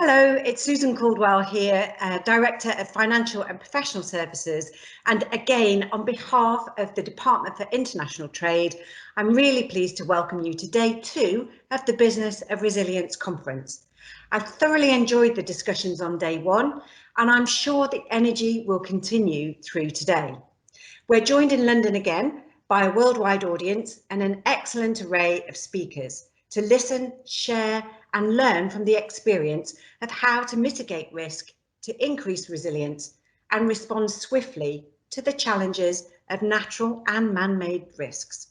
Hello, it's Susan Caldwell here, Director of Financial and Professional Services. And again, on behalf of the Department for International Trade, I'm really pleased to welcome you to day 2 of the Business of Resilience Conference. I've thoroughly enjoyed the discussions on day 1, and I'm sure the energy will continue through today. We're joined in London again by a worldwide audience and an excellent array of speakers to listen, share, and learn from the experience of how to mitigate risk, to increase resilience, and respond swiftly to the challenges of natural and man-made risks.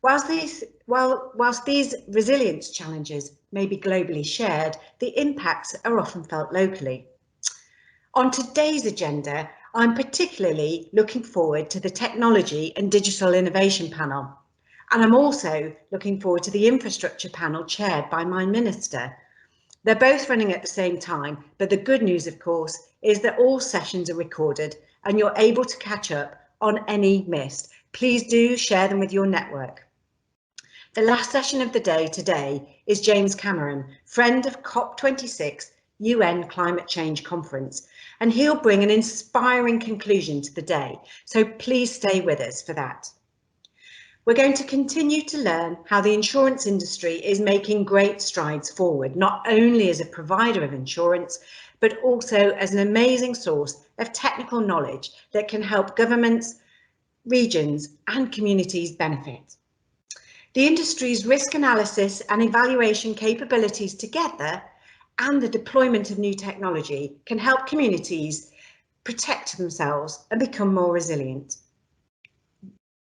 Whilst these resilience challenges may be globally shared, the impacts are often felt locally. On today's agenda, I'm particularly looking forward to the Technology and Digital Innovation panel. And I'm also looking forward to the infrastructure panel chaired by my minister. They're both running at the same time, but the good news, of course, is that all sessions are recorded and you're able to catch up on any missed. Please do share them with your network. The last session of the day today is James Cameron, friend of COP26 UN Climate Change Conference, and he'll bring an inspiring conclusion to the day. So please stay with us for that. We're going to continue to learn how the insurance industry is making great strides forward, not only as a provider of insurance, but also as an amazing source of technical knowledge that can help governments, regions, and communities benefit. The industry's risk analysis and evaluation capabilities together and the deployment of new technology can help communities protect themselves and become more resilient.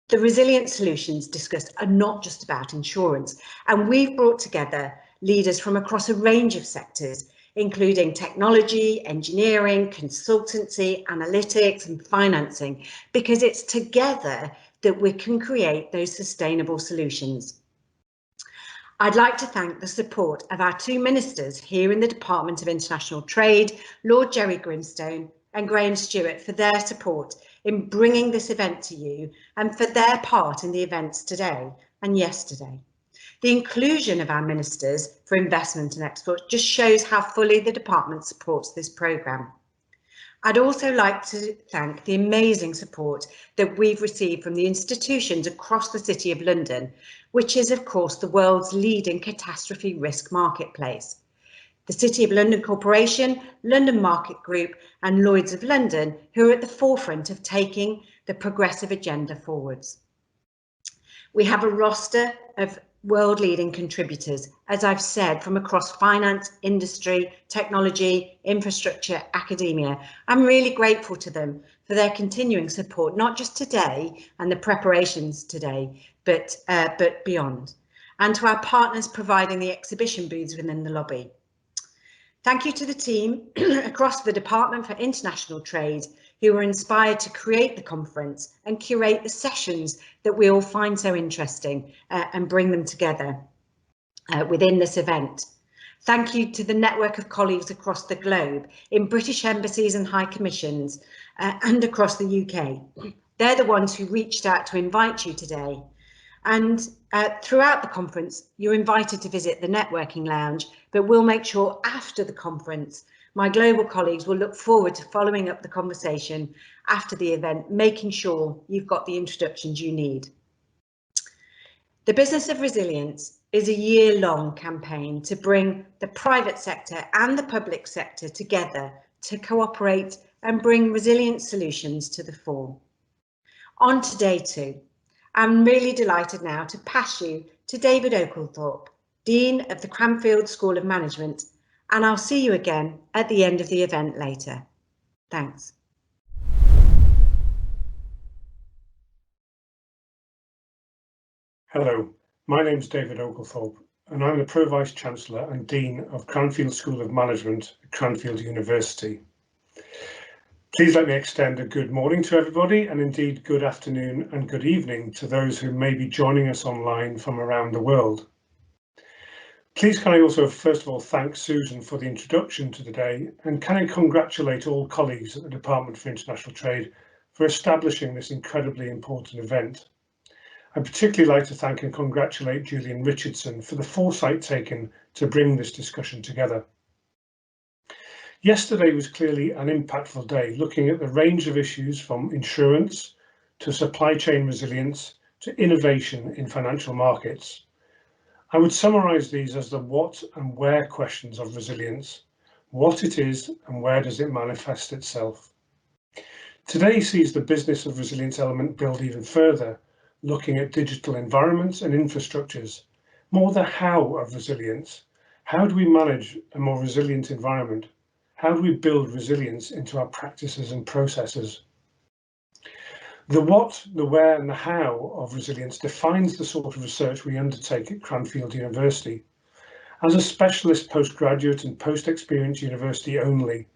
The resilient solutions discussed are not just about insurance, and we've brought together leaders from across a range of sectors, including technology, engineering, consultancy, analytics, and financing, because it's together that we can create those sustainable solutions. I'd like to thank the support of our 2 ministers here in the Department of International Trade, Lord Jerry Grimstone and Graham Stewart, for their support in bringing this event to you and for their part in the events today and yesterday. The inclusion of our ministers for investment and export just shows how fully the department supports this programme. I'd also like to thank the amazing support that we've received from the institutions across the City of London, which is of course the world's leading catastrophe risk marketplace. The City of London Corporation, London Market Group and Lloyd's of London, who are at the forefront of taking the progressive agenda forwards. We have a roster of world-leading contributors, as I've said, from across finance, industry, technology, infrastructure, academia. I'm really grateful to them for their continuing support, not just today and the preparations today, but beyond. And to our partners providing the exhibition booths within the lobby. Thank you to the team across the Department for International Trade who were inspired to create the conference and curate the sessions that we all find so interesting and bring them together within this event. Thank you to the network of colleagues across the globe in British embassies and high commissions and across the UK. They're the ones who reached out to invite you today. And throughout the conference, you're invited to visit the networking lounge, but we'll make sure after the conference, my global colleagues will look forward to following up the conversation after the event, making sure you've got the introductions you need. The Business of Resilience is a year-long campaign to bring the private sector and the public sector together to cooperate and bring resilient solutions to the fore. On to day 2. I'm really delighted now to pass you to David Oglethorpe, Dean of the Cranfield School of Management, and I'll see you again at the end of the event later. Thanks. Hello, my name is David Oglethorpe, and I'm the Pro Vice Chancellor and Dean of Cranfield School of Management at Cranfield University. Please let me extend a good morning to everybody, and indeed good afternoon and good evening to those who may be joining us online from around the world. Please can I also first of all thank Susan for the introduction to the day, and can I congratulate all colleagues at the Department for International Trade for establishing this incredibly important event. I'd particularly like to thank and congratulate Julian Richardson for the foresight taken to bring this discussion together. Yesterday was clearly an impactful day, looking at the range of issues from insurance to supply chain resilience to innovation in financial markets. I would summarise these as the what and where questions of resilience, what it is and where does it manifest itself. Today sees the business of resilience element build even further, looking at digital environments and infrastructures, more the how of resilience. How do we manage a more resilient environment? How do we build resilience into our practices and processes? The what, the where and the how of resilience defines the sort of research we undertake at Cranfield University. As a specialist postgraduate and post-experience university only,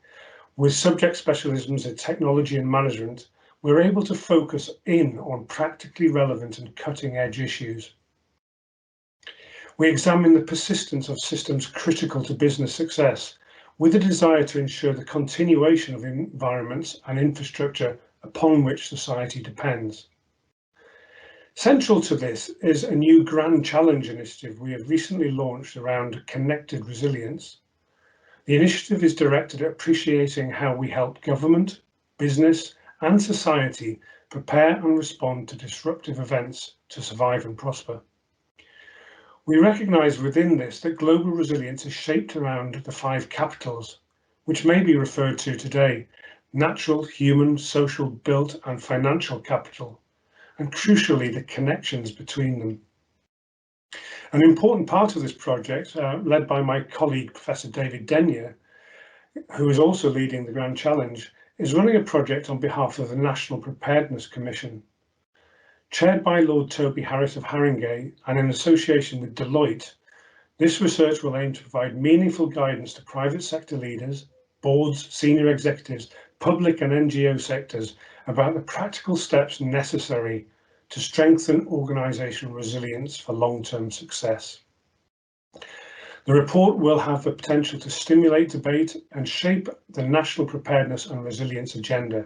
with subject specialisms in technology and management, we're able to focus in on practically relevant and cutting-edge issues. We examine the persistence of systems critical to business success, with a desire to ensure the continuation of environments and infrastructure upon which society depends. Central to this is a new Grand Challenge initiative we have recently launched around connected resilience. The initiative is directed at appreciating how we help government, business and society prepare and respond to disruptive events to survive and prosper. We recognise within this that global resilience is shaped around the 5 capitals, which may be referred to today: natural, human, social, built and financial capital, and crucially the connections between them. An important part of this project, led by my colleague Professor David Denyer, who is also leading the Grand Challenge, is running a project on behalf of the National Preparedness Commission. Chaired by Lord Toby Harris of Haringey and in association with Deloitte, this research will aim to provide meaningful guidance to private sector leaders, boards, senior executives, public and NGO sectors about the practical steps necessary to strengthen organisational resilience for long-term success. The report will have the potential to stimulate debate and shape the national preparedness and resilience agenda.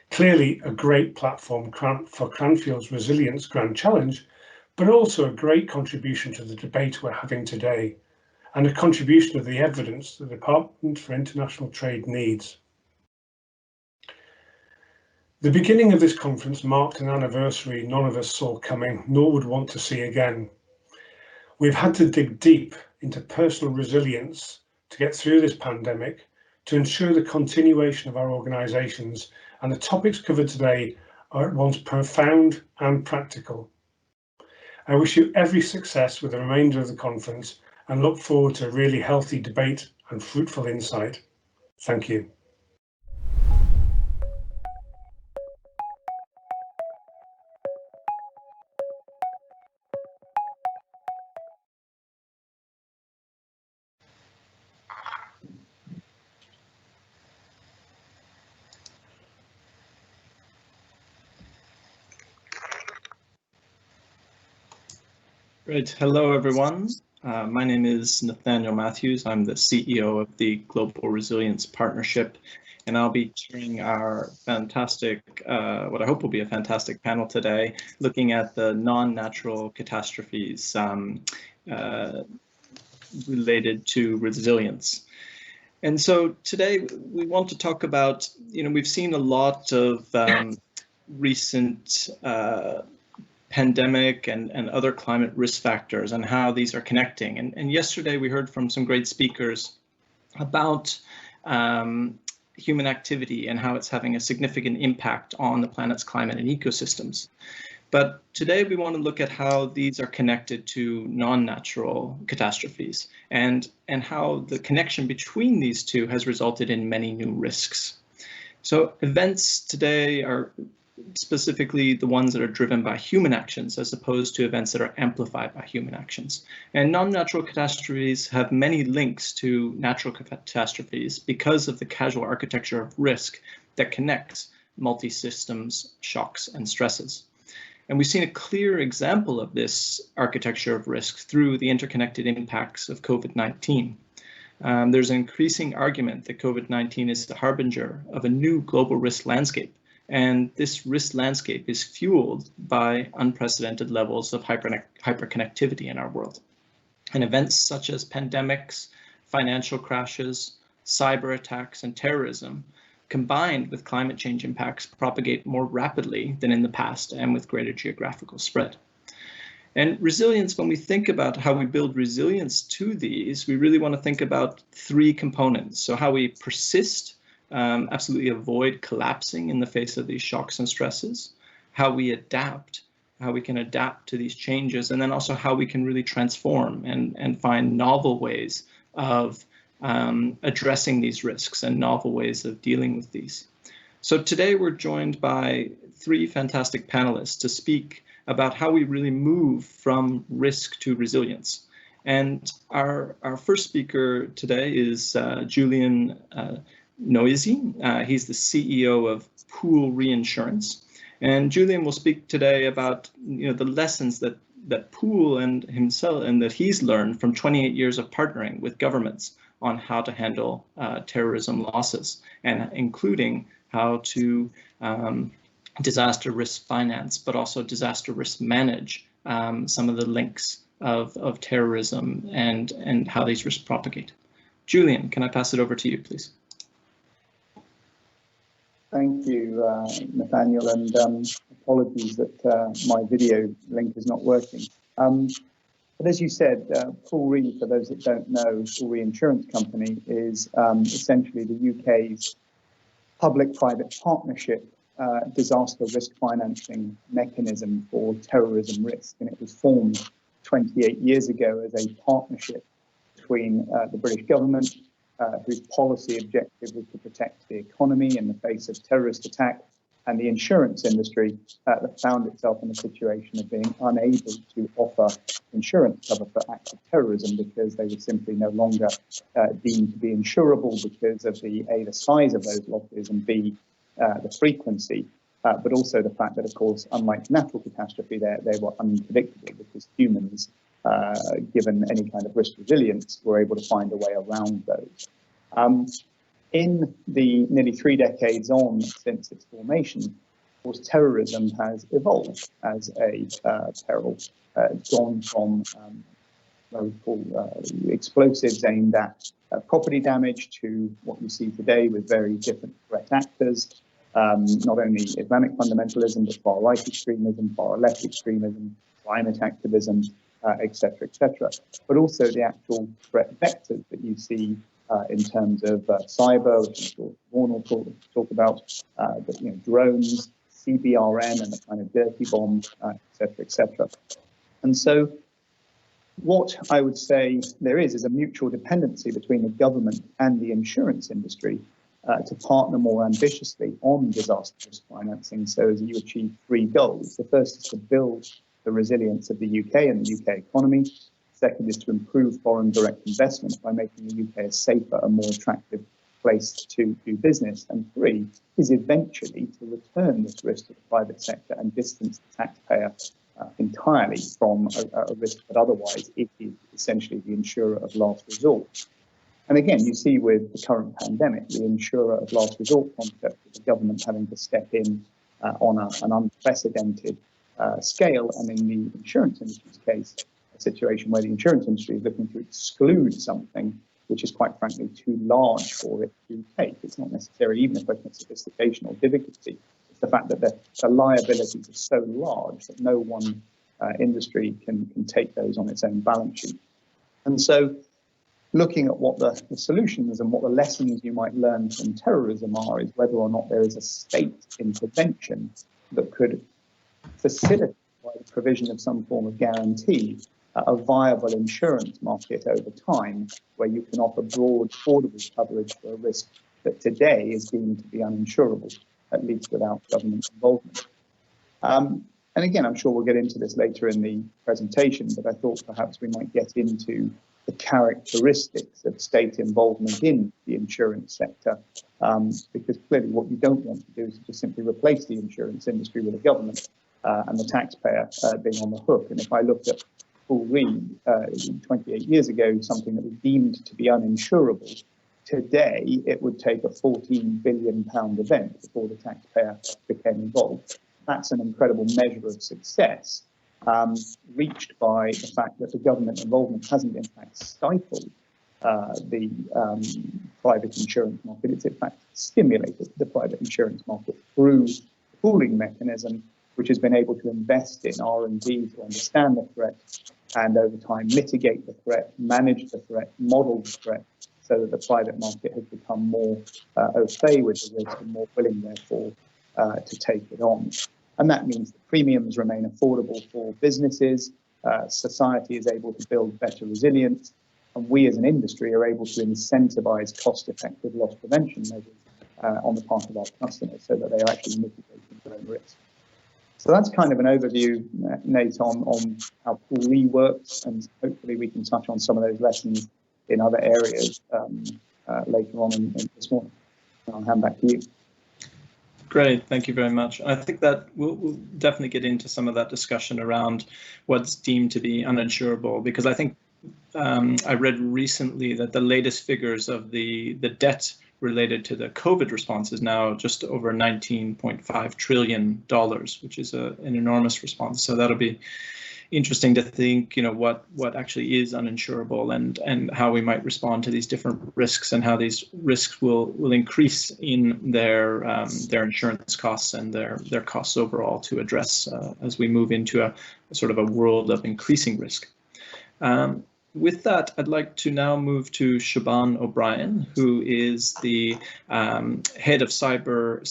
Clearly a great platform for Cranfield's Resilience Grand Challenge, but also a great contribution to the debate we're having today, and a contribution of the evidence the Department for International Trade needs. The beginning of this conference marked an anniversary none of us saw coming, nor would want to see again. We've had to dig deep into personal resilience to get through this pandemic, to ensure the continuation of our organisations, and the topics covered today are at once profound and practical. I wish you every success with the remainder of the conference and look forward to a really healthy debate and fruitful insight. Thank you. Great. Hello, everyone. My name is Nathaniel Matthews. I'm the CEO of the Global Resilience Partnership, and I'll be chairing our fantastic, what I hope will be a fantastic panel today, looking at the non-natural catastrophes related to resilience. And so today we want to talk about, we've seen a lot of recent pandemic and other climate risk factors and how these are connecting. And yesterday we heard from some great speakers about human activity and how it's having a significant impact on the planet's climate and ecosystems. But today we want to look at how these are connected to non-natural catastrophes and how the connection between these two has resulted in many new risks. So events today are specifically the ones that are driven by human actions as opposed to events that are amplified by human actions. And non-natural catastrophes have many links to natural catastrophes because of the causal architecture of risk that connects multi-systems, shocks, and stresses. And we've seen a clear example of this architecture of risk through the interconnected impacts of COVID-19. There's an increasing argument that COVID-19 is the harbinger of a new global risk landscape. And this risk landscape is fueled by unprecedented levels of hyperconnectivity in our world. And events such as pandemics, financial crashes, cyber attacks, and terrorism, combined with climate change impacts, propagate more rapidly than in the past and with greater geographical spread. And resilience, when we think about how we build resilience to these, we really want to think about three components. So how we persist, absolutely avoid collapsing in the face of these shocks and stresses, how we adapt, how we can adapt to these changes, and then also how we can really transform and find novel ways of addressing these risks and novel ways of dealing with these. So today we're joined by three fantastic panelists to speak about how we really move from risk to resilience. And our first speaker today is Julian Noisy. He's the CEO of Pool Reinsurance. And Julian will speak today about the lessons that Pool and himself and that he's learned from 28 years of partnering with governments on how to handle terrorism losses, and including how to disaster risk finance, but also disaster risk manage some of the links of terrorism and how these risks propagate. Julian, can I pass it over to you, please? Thank you, Nathaniel, and apologies that my video link is not working. But as you said, Pool Re, for those that don't know, Pool Reinsurance Company is essentially the UK's public-private partnership disaster risk financing mechanism for terrorism risk. And it was formed 28 years ago as a partnership between the British government, whose policy objective was to protect the economy in the face of terrorist attack, and the insurance industry that found itself in a situation of being unable to offer insurance cover for acts of terrorism because they were simply no longer deemed to be insurable because of the size of those losses, and B, the frequency, but also the fact that, of course, unlike natural catastrophe, they were unpredictable because humans, given any kind of risk resilience, were able to find a way around those. In the nearly 3 decades on since its formation, of course, terrorism has evolved as a peril. It's gone from what we call explosives aimed at property damage to what you see today with very different threat actors, not only Islamic fundamentalism, but far-right extremism, far-left extremism, climate activism, etc., etc. But also the actual threat vectors that you see in terms of cyber, which Vaughan will talk about, but, drones, CBRN, and the kind of dirty bomb, etc., etc. And so what I would say there is a mutual dependency between the government and the insurance industry to partner more ambitiously on disaster risk financing so as you achieve 3 goals. The first is to build the resilience of the UK and the UK economy. Second is to improve foreign direct investment by making the UK a safer and more attractive place to do business. And 3 is eventually to return this risk to the private sector and distance the taxpayer entirely from a risk that otherwise it is essentially the insurer of last resort. And again, you see with the current pandemic, the insurer of last resort concept of the government having to step in on an unprecedented scale, and in the insurance industry's case, situation where the insurance industry is looking to exclude something which is quite frankly too large for it to take. It's not necessarily even a question of sophistication or difficulty. It's the fact that the liabilities are so large that no one industry can take those on its own balance sheet. And so looking at what the solutions and what the lessons you might learn from terrorism are is whether or not there is a state intervention that could facilitate by the provision of some form of guarantee a viable insurance market over time where you can offer broad, affordable coverage for a risk that today is deemed to be uninsurable, at least without government involvement. And again, I'm sure we'll get into this later in the presentation, but I thought perhaps we might get into the characteristics of state involvement in the insurance sector, because clearly what you don't want to do is just simply replace the insurance industry with a government and the taxpayer being on the hook. And if I looked at Pool Re 28 years ago, something that was deemed to be uninsurable, today it would take a £14 billion event before the taxpayer became involved. That's an incredible measure of success, reached by the fact that the government involvement hasn't in fact stifled the private insurance market. It's in fact stimulated the private insurance market through the pooling mechanism, which has been able to invest in R&D to understand the threat and over time mitigate the threat, manage the threat, model the threat, so that the private market has become more au fait with the risk and more willing, therefore, to take it on. And that means that premiums remain affordable for businesses, society is able to build better resilience, and we as an industry are able to incentivize cost-effective loss prevention measures on the part of our customers so that they are actually mitigating their own risk. So that's kind of an overview, Nate, on how Pool Re works, and hopefully we can touch on some of those lessons in other areas later on in this morning. I'll hand back to you. Great, thank you very much. I think that we'll definitely get into some of that discussion around what's deemed to be uninsurable, because I think I read recently that the latest figures of the debt related to the COVID response is now just over $19.5 trillion, which is an enormous response. So that'll be interesting to think, what actually is uninsurable and how we might respond to these different risks, and how these risks will increase in their insurance costs and their costs overall to address as we move into a sort of a world of increasing risk. With that, I'd like to now move to Siobhan O'Brien, who is the head of cyber,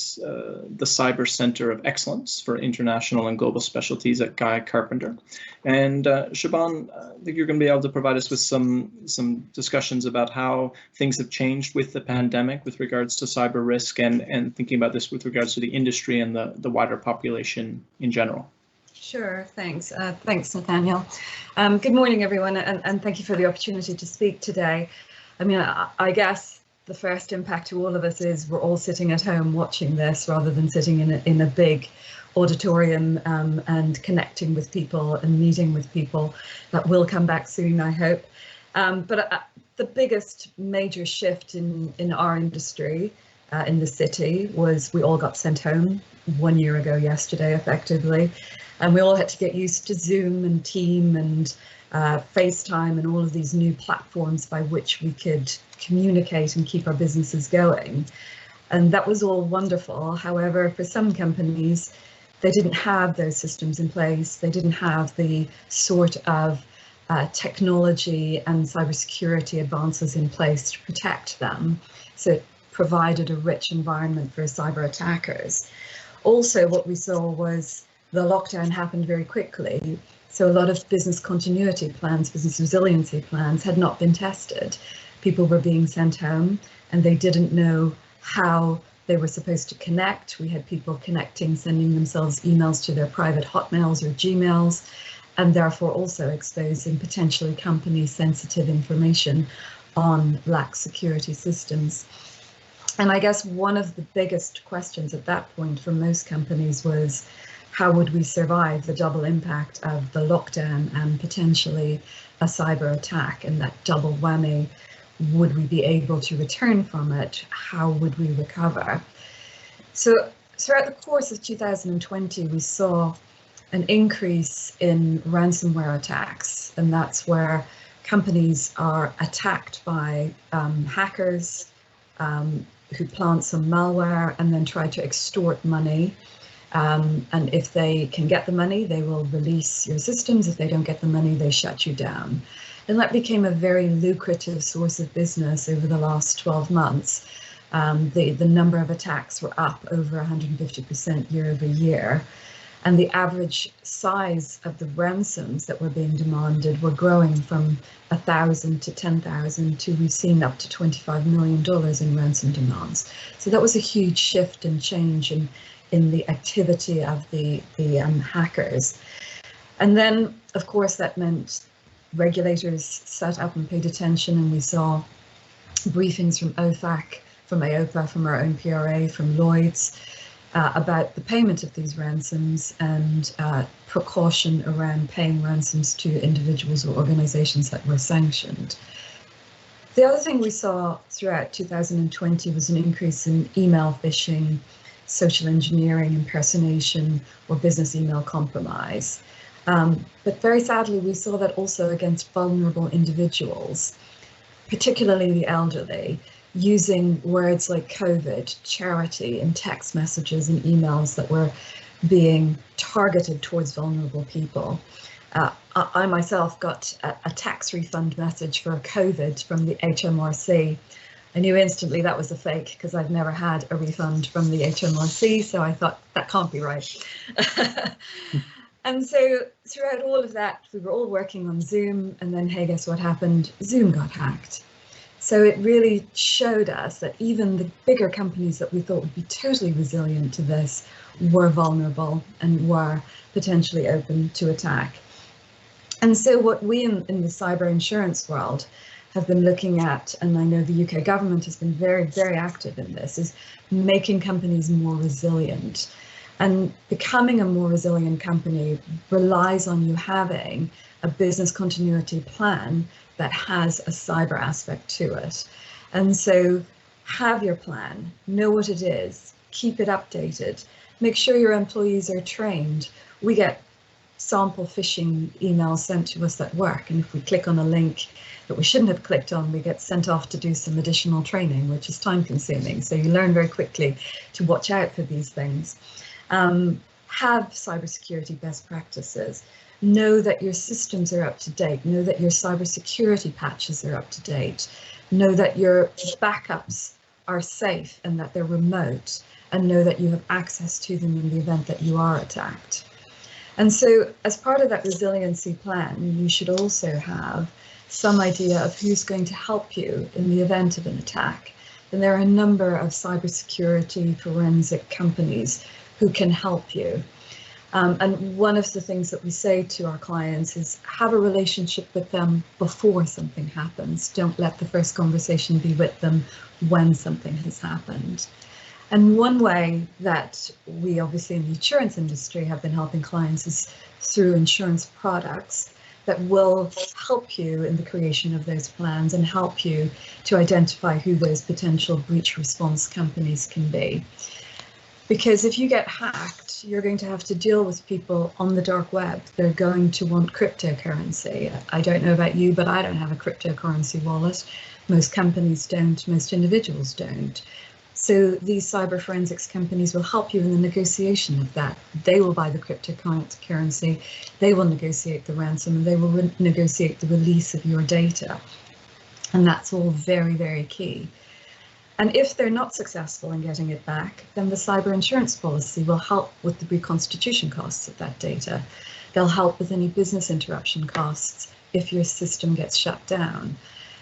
the Cyber Center of Excellence for International and Global Specialties at Guy Carpenter. And Siobhan, I think you're going to be able to provide us with some discussions about how things have changed with the pandemic with regards to cyber risk, and thinking about this with regards to the industry and the wider population in general. Sure, thanks. Thanks, Nathaniel. Good morning, everyone, and thank you for the opportunity to speak today. I mean, I guess the first impact to all of us is we're all sitting at home watching this rather than sitting in a big auditorium and connecting with people and meeting with people. That will come back soon, I hope. But the biggest major shift in our industry in the city was we all got sent home 1 year ago yesterday, effectively. And we all had to get used to Zoom and Team and FaceTime and all of these new platforms by which we could communicate and keep our businesses going. And that was all wonderful. However, for some companies, they didn't have those systems in place. They didn't have the sort of technology and cybersecurity advances in place to protect them. So it provided a rich environment for cyber attackers. Also, what we saw was the lockdown happened very quickly, so a lot of business continuity plans, business resiliency plans had not been tested. People were being sent home and they didn't know how they were supposed to connect. We had people connecting, sending themselves emails to their private Hotmails or Gmails, and therefore also exposing potentially company sensitive information on lax security systems. And I guess one of the biggest questions at that point for most companies was, how would we survive the double impact of the lockdown and potentially a cyber attack, and that double whammy? Would we be able to return from it? How would we recover? So throughout the course of 2020, we saw an increase in ransomware attacks, and that's where companies are attacked by hackers who plant some malware and then try to extort money. And if they can get the money, they will release your systems. If they don't get the money, they shut you down. And that became a very lucrative source of business over the last 12 months. The number of attacks were up over 150% year over year. And the average size of the ransoms that were being demanded were growing from 1,000 to 10,000 to, we've seen, up to $25 million in ransom demands. So that was a huge shift and change in the activity of the hackers. And then, of course, that meant regulators sat up and paid attention, and we saw briefings from OFAC, from AOPA, from our own PRA, from Lloyd's, about the payment of these ransoms and precaution around paying ransoms to individuals or organizations that were sanctioned. The other thing we saw throughout 2020 was an increase in email phishing, social engineering, impersonation, or business email compromise. But very sadly, we saw that also against vulnerable individuals. particularly the elderly, using words like COVID, charity in text messages and emails that were being targeted towards vulnerable people. I myself got a tax refund message for COVID from the HMRC. I knew instantly that was a fake because I've never had a refund from the HMRC, so I thought that can't be right. And so throughout all of that, we were all working on Zoom, and then, hey, guess what happened? Zoom got hacked. So it really showed us that even the bigger companies that we thought would be totally resilient to this were vulnerable and were potentially open to attack. And so what we in the cyber insurance world have been looking at, and I know the UK government has been very, very active in this, is making companies more resilient. And becoming a more resilient company relies on you having a business continuity plan that has a cyber aspect to it. And so have your plan, know what it is, keep it updated, make sure your employees are trained. We get sample phishing emails sent to us at work, and if we click on a link that we shouldn't have clicked on, we get sent off to do some additional training, which is time consuming. So you learn very quickly to watch out for these things. Have cybersecurity best practices. Know that your systems are up to date. Know that your cybersecurity patches are up to date. Know that your backups are safe and that they're remote, and know that you have access to them in the event that you are attacked. And so as part of that resiliency plan, you should also have some idea of who's going to help you in the event of an attack. And there are a number of cybersecurity forensic companies who can help you. And one of the things that we say to our clients is have a relationship with them before something happens. Don't let the first conversation be with them when something has happened. And one way that we obviously in the insurance industry have been helping clients is through insurance products that will help you in the creation of those plans and help you to identify who those potential breach response companies can be. Because if you get hacked, you're going to have to deal with people on the dark web. They're going to want cryptocurrency. I don't know about you, but I don't have a cryptocurrency wallet. Most companies don't, most individuals don't. So these cyber forensics companies will help you in the negotiation of that. They will buy the cryptocurrency, they will negotiate the ransom, and they will negotiate the release of your data. And that's all very, very key. And if they're not successful in getting it back, then the cyber insurance policy will help with the reconstitution costs of that data. They'll help with any business interruption costs if your system gets shut down.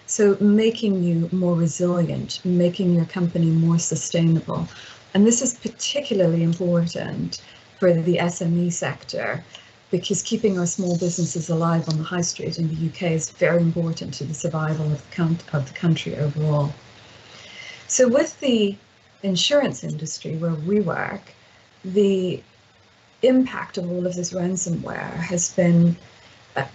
So making you more resilient, making your company more sustainable. And this is particularly important for the SME sector, because keeping our small businesses alive on the high street in the UK is very important to the survival of the country overall. So with the insurance industry where we work, the impact of all of this ransomware has been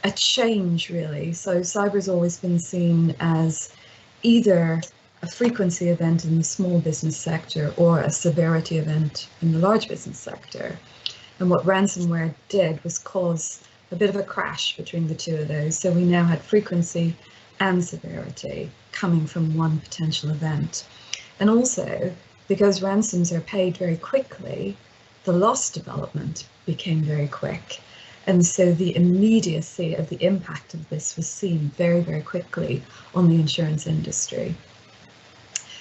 a change, really. So cyber's always been seen as either a frequency event in the small business sector or a severity event in the large business sector. And what ransomware did was cause a bit of a crash between the two of those. So we now had frequency and severity coming from one potential event. And also, because ransoms are paid very quickly, the loss development became very quick. And so the immediacy of the impact of this was seen very, very quickly on the insurance industry.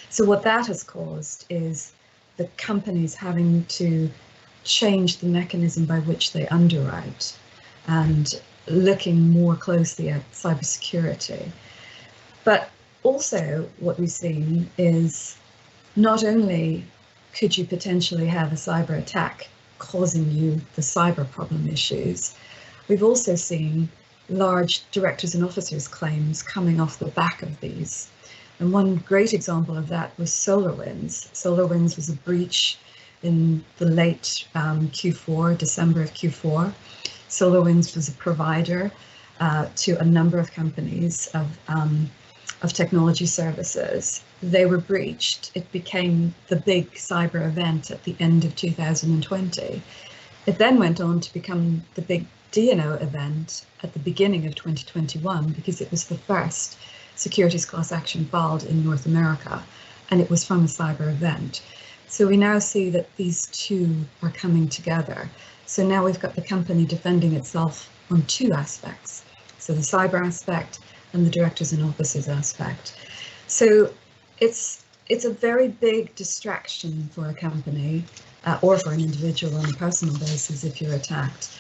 So what that has caused is the companies having to change the mechanism by which they underwrite and looking more closely at cybersecurity. But also what we've seen is not only could you potentially have a cyber attack causing you the cyber problem issues, we've also seen large directors and officers claims coming off the back of these. And one great example of that was SolarWinds. SolarWinds was a breach in the late Q4, December of Q4. SolarWinds was a provider to a number of companies of technology services. They were breached. It became the big cyber event at the end of 2020. It then went on to become the big D&O event at the beginning of 2021 because it was the first securities class action filed in North America, and it was from a cyber event. So we now see that these two are coming together. So now we've got the company defending itself on two aspects. So the cyber aspect and the directors and officers aspect. So it's a very big distraction for a company or for an individual on a personal basis if you're attacked,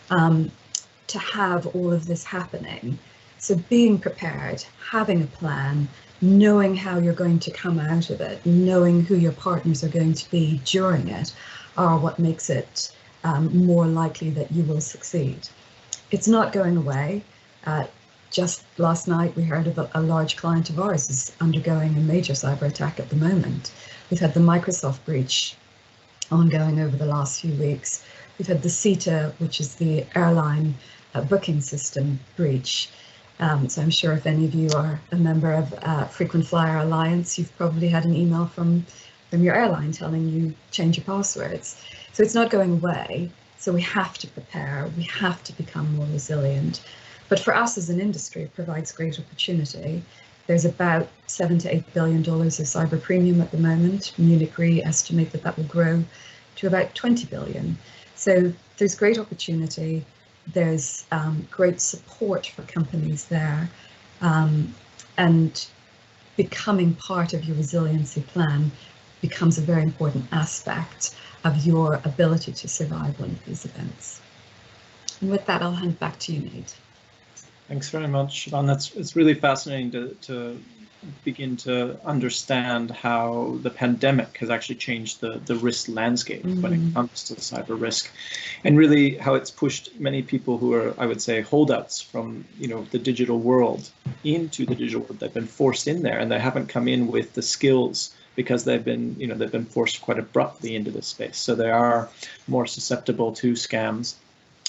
to have all of this happening. So being prepared, having a plan, knowing how you're going to come out of it, knowing who your partners are going to be during it, are what makes it more likely that you will succeed. It's not going away. Just last night we heard of a large client of ours is undergoing a major cyber attack at the moment. We've had the Microsoft breach ongoing over the last few weeks. We've had the CETA, which is the airline booking system breach. So I'm sure if any of you are a member of Frequent Flyer Alliance, you've probably had an email from your airline telling you change your passwords. So it's not going away. So we have to prepare, we have to become more resilient. But for us as an industry, it provides great opportunity. There's about $7 to $8 billion of cyber premium at the moment. Munich Re estimate that will grow to about 20 billion. So there's great opportunity. There's great support for companies there, and becoming part of your resiliency plan becomes a very important aspect of your ability to survive one of these events. And with that, I'll hand back to you, Nate. Thanks very much, Siobhan. It's really fascinating to begin to understand how the pandemic has actually changed the risk landscape when it comes to cyber risk, and really how it's pushed many people who are, I would say, holdouts from the digital world into the digital world. They've been forced in there, and they haven't come in with the skills because they've been forced quite abruptly into this space. So they are more susceptible to scams.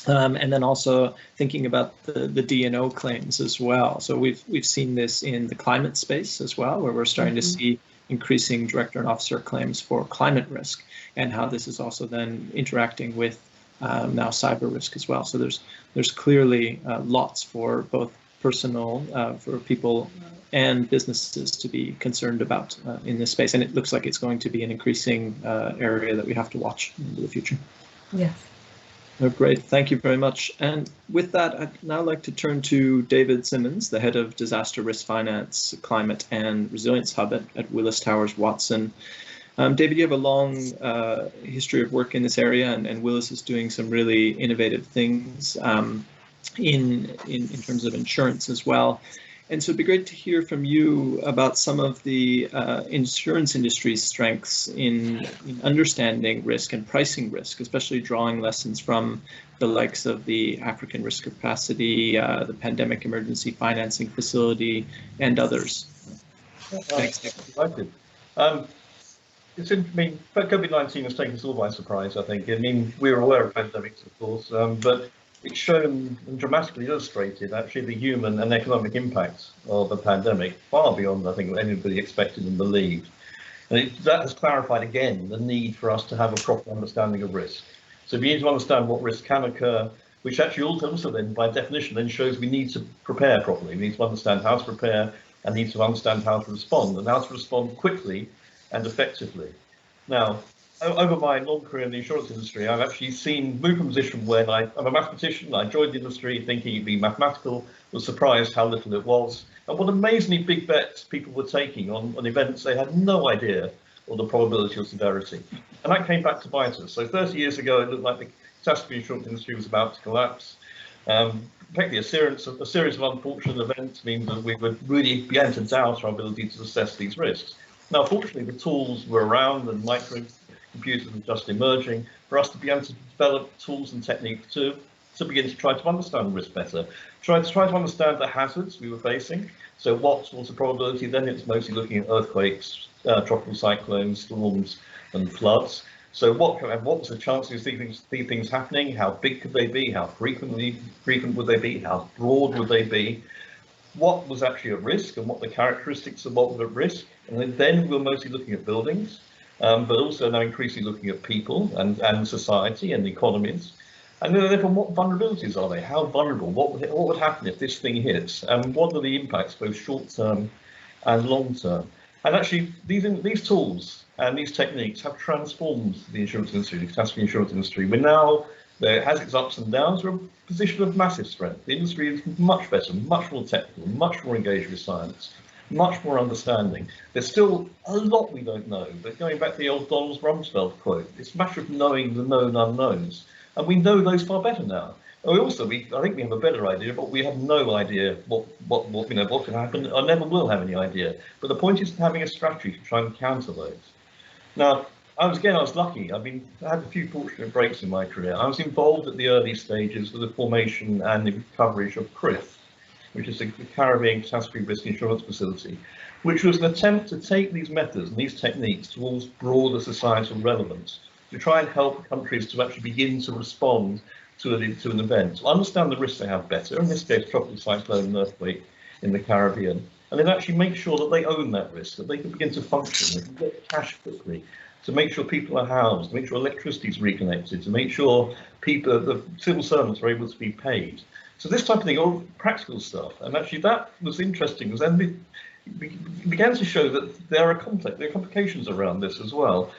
And then also thinking about the D&O claims as well. So we've seen this in the climate space as well, where we're starting to see increasing director and officer claims for climate risk, and how this is also then interacting with now cyber risk as well. So there's clearly lots for both personal, for people and businesses to be concerned about in this space. And it looks like it's going to be an increasing area that we have to watch into the future. Yes. Oh, great, thank you very much. And with that, I'd now like to turn to David Simmons, the head of Disaster Risk Finance, Climate and Resilience Hub at Willis Towers Watson. David, you have a long history of work in this area, and Willis is doing some really innovative things in terms of insurance as well. And so it'd be great to hear from you about some of the insurance industry's strengths in understanding risk and pricing risk, especially drawing lessons from the likes of the African Risk Capacity, the Pandemic Emergency Financing Facility, and others. Thanks. COVID-19 has taken us all by surprise, I think. I mean, we were aware of pandemics, of course, but it's shown and dramatically illustrated actually the human and economic impacts of the pandemic, far beyond, I think, what anybody expected and believed. And that has clarified again the need for us to have a proper understanding of risk. So we need to understand what risk can occur, which actually also then, by definition, then shows we need to prepare properly. We need to understand how to prepare and need to understand how to respond, and how to respond quickly and effectively. Now, over my long career in the insurance industry, I've actually moved from a position where I'm a mathematician. I joined the industry thinking it'd be mathematical, was surprised how little it was, and what amazingly big bets people were taking on events they had no idea of the probability or severity. And that came back to bite us. So 30 years ago, it looked like the catastrophe insurance industry was about to collapse. Effectively, a series of unfortunate events means that we would really begin to doubt our ability to assess these risks. Now, fortunately, the tools were around, and microcomputers were just emerging for us to be able to develop tools and techniques to begin to try to understand risk better, try to understand the hazards we were facing. So what was the probability? Then it's mostly looking at earthquakes, tropical cyclones, storms, and floods. So what was the chance of these things happening? How big could they be? How frequent would they be? How broad would they be? What was actually at risk, and what the characteristics of what was at risk? And then we're mostly looking at buildings, but also now increasingly looking at people and society and economies. And then therefore, what vulnerabilities are they? How vulnerable? What would happen if this thing hits? And what are the impacts, both short term and long term? And actually, these tools and these techniques have transformed the insurance industry, the catastrophe insurance industry. We're now, it has its ups and downs, we're in a position of massive strength. The industry is much better, much more technical, much more engaged with science, much more understanding. There's still a lot we don't know, but going back to the old Donald Rumsfeld quote, it's a matter of knowing the known unknowns. And we know those far better now. And I think we have a better idea, but we have no idea what can happen. I never will have any idea. But the point is having a strategy to try and counter those. Now, I was lucky. I had a few fortunate breaks in my career. I was involved at the early stages of the formation and the coverage of CRIF, which is the Caribbean Catastrophe Risk Insurance Facility, which was an attempt to take these methods and these techniques towards broader societal relevance, to try and help countries to actually begin to respond to an event, to understand the risks they have better, in this case, tropical cyclone and earthquake in the Caribbean, and then actually make sure that they own that risk, that they can begin to function, they can get cash quickly, to make sure people are housed, to make sure electricity is reconnected, to make sure the civil servants are able to be paid. So this type of thing, all practical stuff, and actually that was interesting, because then we began to show that there are complications around this as well.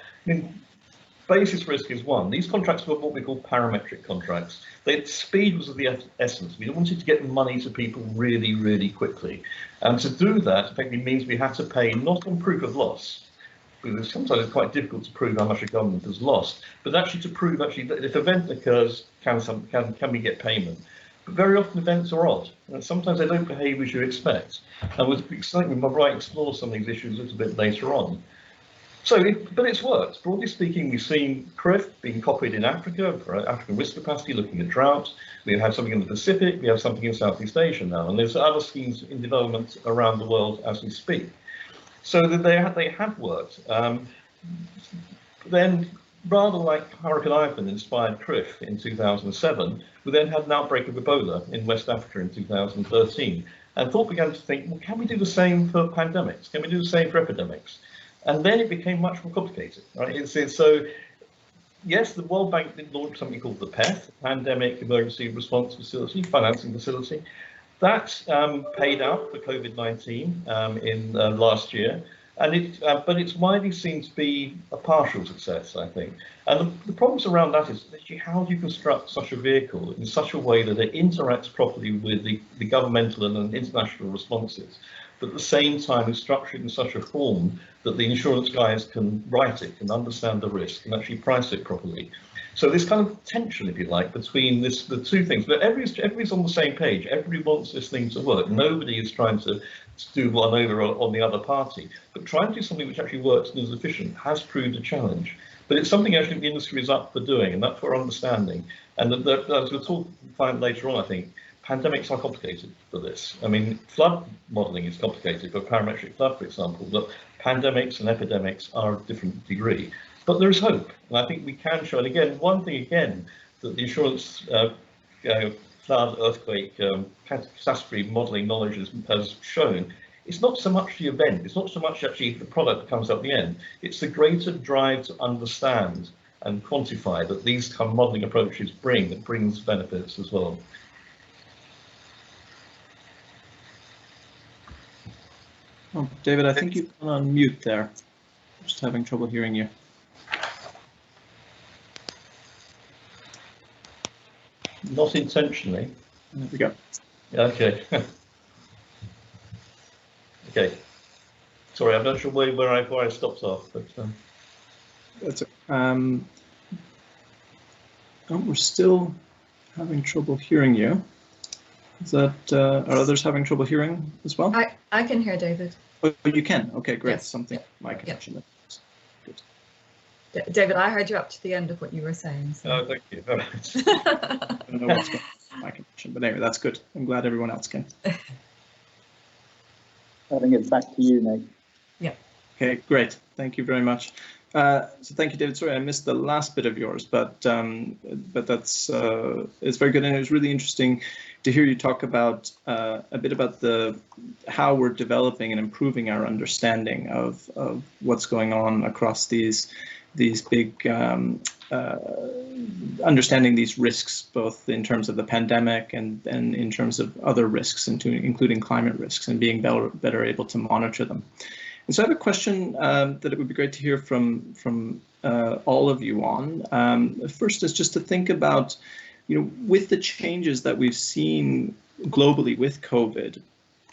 Basis risk is one. These contracts were what we call parametric contracts. Speed was of the essence. We wanted to get money to people really, really quickly. And to do that effectively means we had to pay not on proof of loss, because sometimes it's quite difficult to prove how much a government has lost, but actually to prove that if an event occurs, can we get payment? But very often events are odd, and sometimes they don't behave as you expect. And with excitement, we might explore some of these issues a little bit later on. But it's worked. Broadly speaking, we've seen CRIF being copied in Africa for African risk capacity, looking at drought. We have something in the Pacific, we have something in Southeast Asia now, and there's other schemes in development around the world as we speak. So that they have worked. Then, rather like Hurricane Ivan inspired CRIF in 2007, we then had an outbreak of Ebola in West Africa in 2013, and thought began to think, well, can we do the same for pandemics? Can we do the same for epidemics? And then it became much more complicated, right? So, yes, the World Bank did launch something called the PEF, Pandemic Emergency Response Facility, Financing Facility. That paid out for COVID-19 in last year, and but it's widely seen to be a partial success, I think. And the problems around that is actually how do you construct such a vehicle in such a way that it interacts properly with the governmental and international responses, but at the same time is structured in such a form that the insurance guys can write it, can understand the risk, and actually price it properly. So this kind of tension, if you like, between the two things, but everybody's on the same page. Everybody wants this thing to work. Nobody is trying to do one over on the other party, but trying to do something which actually works and is efficient has proved a challenge. But it's something actually the industry is up for doing, and that's what we're understanding. And as we'll find later on, I think, pandemics are complicated for this. I mean, flood modelling is complicated for parametric flood, for example, but pandemics and epidemics are of a different degree. But there is hope, and I think we can show. And again, one thing again that the insurance flood, earthquake, catastrophe modelling knowledge has shown, it's not so much the event, it's not so much actually the product that comes out at the end, it's the greater drive to understand and quantify that these kind of modelling approaches that brings benefits as well. Oh, David, I think you've gone on mute there. Just having trouble hearing you. Not intentionally. There we go. Okay. Okay. Sorry, I'm not sure where I stopped off, but that's it. Oh, we're still having trouble hearing you. Is that are others having trouble hearing as well? I can hear David. Oh, you can. Okay, great. Yes. Something my connection. Yep. Good. David, I heard you up to the end of what you were saying. So. oh, thank you. All right. I don't know what's going on with my connection, but anyway, that's good. I'm glad everyone else can. I think it's back to you, Nate. Yeah. Okay, great. Thank you very much. So thank you, David. Sorry, I missed the last bit of yours, but that's it's very good, and it was really interesting to hear you talk about a bit about how we're developing and improving our understanding of what's going on across these big understanding these risks, both in terms of the pandemic and in terms of other risks, including climate risks, and being better able to monitor them. And so I have a question that it would be great to hear from all of you on. First is just to think about, with the changes that we've seen globally with COVID,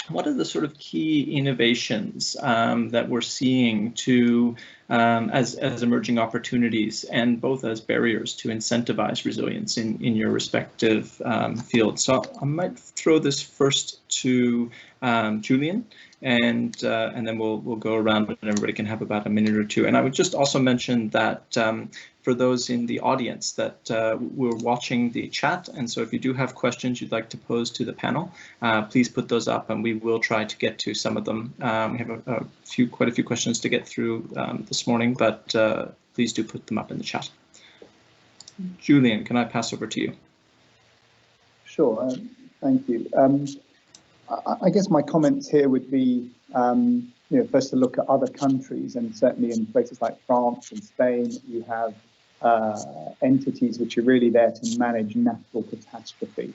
what are the sort of key innovations that we're seeing as emerging opportunities, and both as barriers to incentivize resilience in your respective fields? So I might throw this first to Julian, and then we'll go around and everybody can have about a minute or two. And I would just also mention that for those in the audience that we're watching the chat, and so if you do have questions you'd like to pose to the panel, please put those up and we will try to get to some of them. We have quite a few questions to get through this morning, but please do put them up in the chat. Julian, can I pass over to you? Sure, thank you. I guess my comments here would be, first to look at other countries, and certainly in places like France and Spain, you have entities which are really there to manage natural catastrophe.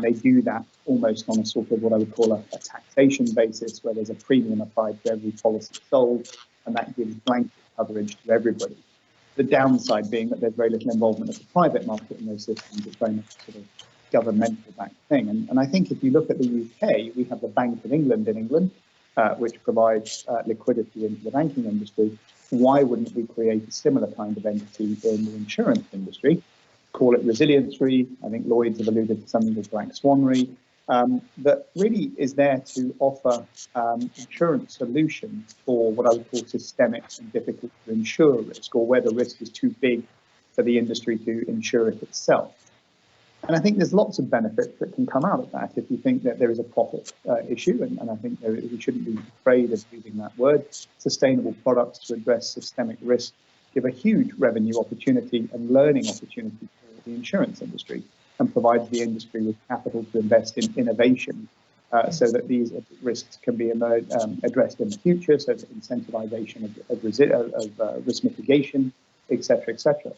They do that almost on a sort of what I would call a taxation basis, where there's a premium applied to every policy sold, and that gives blanket coverage to everybody. The downside being that there's very little involvement of the private market in those systems. It's very much sort of governmental backed thing. And I think if you look at the UK, we have the Bank of England in England, which provides liquidity into the banking industry. Why wouldn't we create a similar kind of entity in the insurance industry? Call it resilience re. I think Lloyd's have alluded to something called Black Swan re, that really is there to offer insurance solutions for what I would call systemic and difficult to insure risk, or where the risk is too big for the industry to insure it itself. And I think there's lots of benefits that can come out of that if you think that there is a profit issue, and I think we shouldn't be afraid of using that word. Sustainable products to address systemic risk give a huge revenue opportunity and learning opportunity for the insurance industry, and provides the industry with capital to invest in innovation so that these risks can be addressed in the future, so that incentivization of risk mitigation, etc., etc.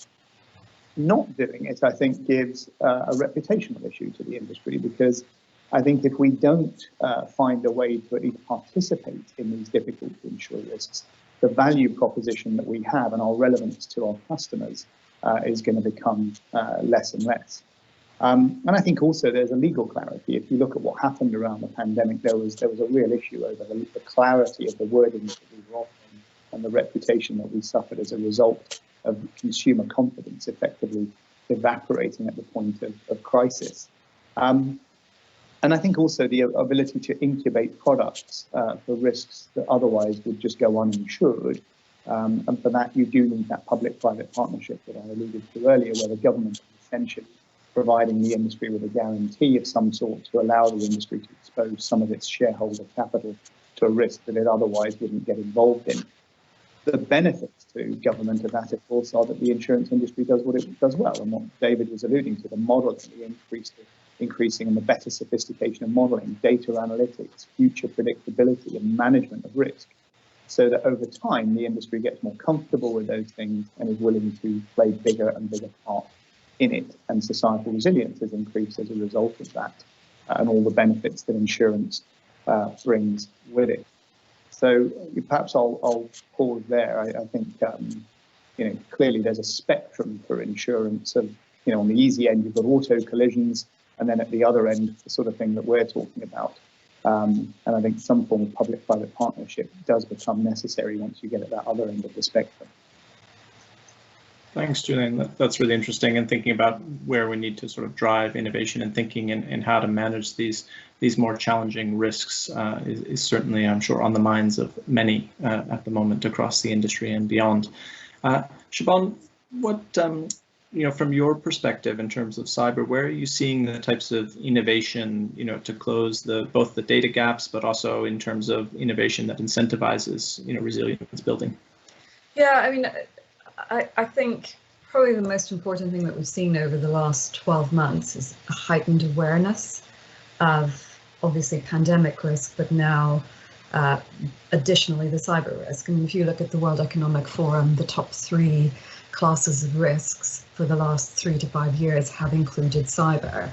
Not doing it, I think, gives a reputational issue to the industry, because I think if we don't find a way to at least participate in these difficult to insure risks, the value proposition that we have and our relevance to our customers is going to become less and less. And I think also there's a legal clarity. If you look at what happened around the pandemic, there was a real issue over the clarity of the wording that we were offering and the reputation that we suffered as a result of consumer confidence effectively evaporating at the point of crisis. And I think also the ability to incubate products for risks that otherwise would just go uninsured. And for that, you do need that public-private partnership that I alluded to earlier, where the government is essentially providing the industry with a guarantee of some sort to allow the industry to expose some of its shareholder capital to a risk that it otherwise wouldn't get involved in. The benefits to government of that, of course, are that the insurance industry does what it does well, and what David was alluding to, the modelling, the increasing and the better sophistication of modelling, data analytics, future predictability and management of risk, so that over time the industry gets more comfortable with those things and is willing to play bigger and bigger part in it, and societal resilience has increased as a result of that, and all the benefits that insurance brings with it. So perhaps I'll pause there. I think clearly there's a spectrum for insurance of, on the easy end you've got auto collisions, and then at the other end the sort of thing that we're talking about. And I think some form of public-private partnership does become necessary once you get at that other end of the spectrum. Thanks, Julian. That's really interesting, and thinking about where we need to sort of drive innovation and thinking and how to manage these more challenging risks is certainly, I'm sure, on the minds of many at the moment across the industry and beyond. Siobhan, what from your perspective in terms of cyber, where are you seeing the types of innovation, to close both the data gaps, but also in terms of innovation that incentivizes, resilience building? Yeah, I mean, I think probably the most important thing that we've seen over the last 12 months is a heightened awareness of obviously pandemic risk, but now additionally the cyber risk. I mean, if you look at the World Economic Forum, the top 3 classes of risks for the last 3 to 5 years have included cyber.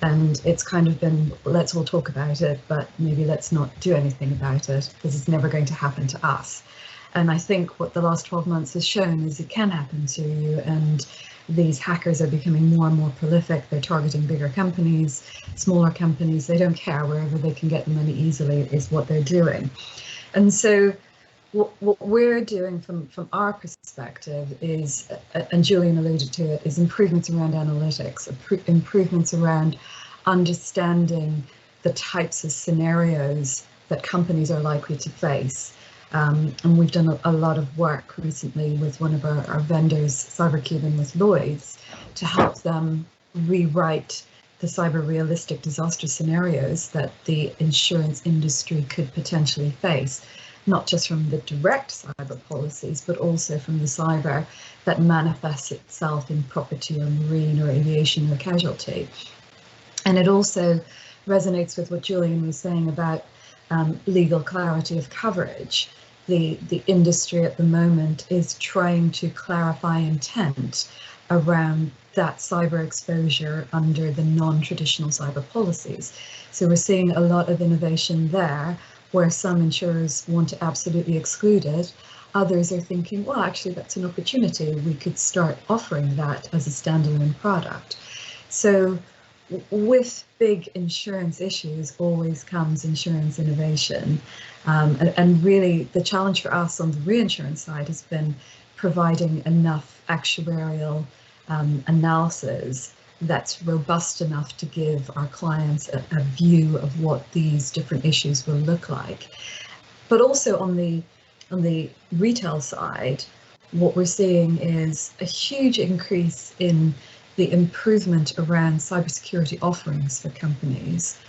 And it's kind of been, let's all talk about it, but maybe let's not do anything about it because it's never going to happen to us. And I think what the last 12 months has shown is it can happen to you, and these hackers are becoming more and more prolific. They're targeting bigger companies, smaller companies. They don't care. Wherever they can get the money easily is what they're doing. And so what we're doing from our perspective is, and Julian alluded to it, is improvements around analytics, improvements around understanding the types of scenarios that companies are likely to face. And we've done a lot of work recently with one of our vendors, CyberCube, and with Lloyd's, to help them rewrite the cyber realistic disaster scenarios that the insurance industry could potentially face, not just from the direct cyber policies, but also from the cyber that manifests itself in property or marine or aviation or casualty. And it also resonates with what Julian was saying about legal clarity of coverage. The industry at the moment is trying to clarify intent around that cyber exposure under the non-traditional cyber policies. So we're seeing a lot of innovation there, where some insurers want to absolutely exclude it. Others are thinking, well, actually, that's an opportunity. We could start offering that as a standalone product. So with big insurance issues always comes insurance innovation. And really the challenge for us on the reinsurance side has been providing enough actuarial analysis that's robust enough to give our clients a view of what these different issues will look like. But also on the retail side, what we're seeing is a huge increase in the improvement around cybersecurity offerings for companies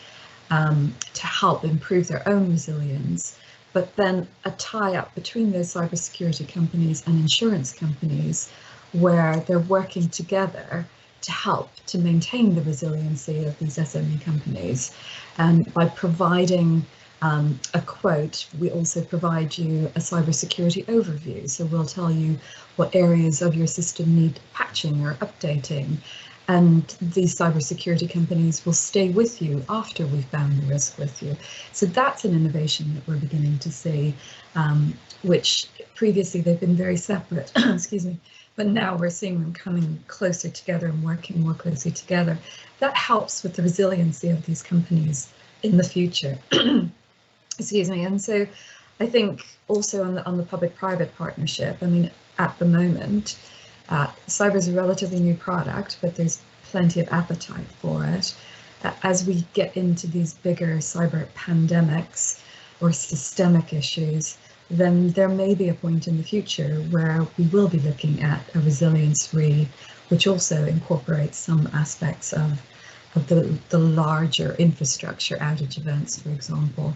to help improve their own resilience, but then a tie-up between those cybersecurity companies and insurance companies where they're working together to help to maintain the resiliency of these SME companies. And by providing a quote, we also provide you a cybersecurity overview. So we'll tell you what areas of your system need patching or updating. And these cybersecurity companies will stay with you after we've found the risk with you. So that's an innovation that we're beginning to see, which previously they've been very separate, excuse me, but now we're seeing them coming closer together and working more closely together. That helps with the resiliency of these companies in the future. Excuse me. And so I think also on the public-private partnership, I mean, at the moment, cyber is a relatively new product, but there's plenty of appetite for it. As we get into these bigger cyber pandemics or systemic issues, then there may be a point in the future where we will be looking at a resilience re, which also incorporates some aspects of the larger infrastructure outage events, for example.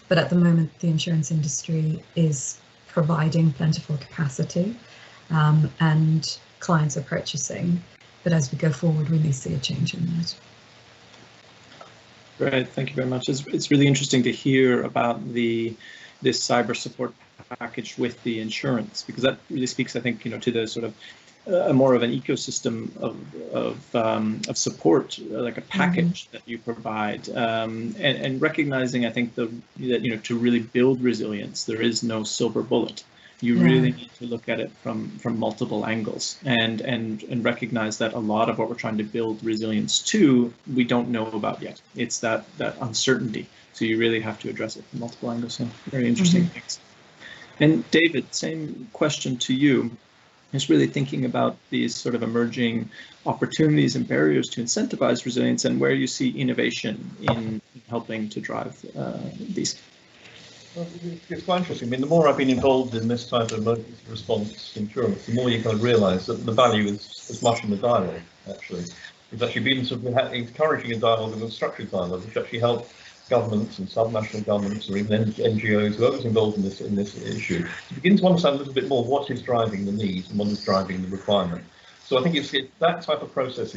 But at the moment, the insurance industry is providing plentiful capacity and clients are purchasing. But as we go forward, we may see a change in that. Great, thank you very much. It's really interesting to hear about this cyber support package with the insurance, because that really speaks, I think, to the sort of more of an ecosystem of support, like a package that you provide, and recognizing, I think, that to really build resilience, there is no silver bullet. You really need to look at it from multiple angles and recognize that a lot of what we're trying to build resilience to, we don't know about yet. It's that uncertainty. So you really have to address it from multiple angles. So very interesting things. And David, same question to you. Is really thinking about these sort of emerging opportunities and barriers to incentivize resilience, and where you see innovation in helping to drive these. Well, it's quite interesting. I mean, the more I've been involved in this type of emergency response insurance, the more you kind of realise that the value is as much in the dialogue, actually. We've actually been sort of encouraging a dialogue and a structured dialogue, which actually help governments and subnational governments, or even NGOs, whoever's involved in this issue, to begin to understand a little bit more what is driving the need and what is driving the requirement. So I think that type of process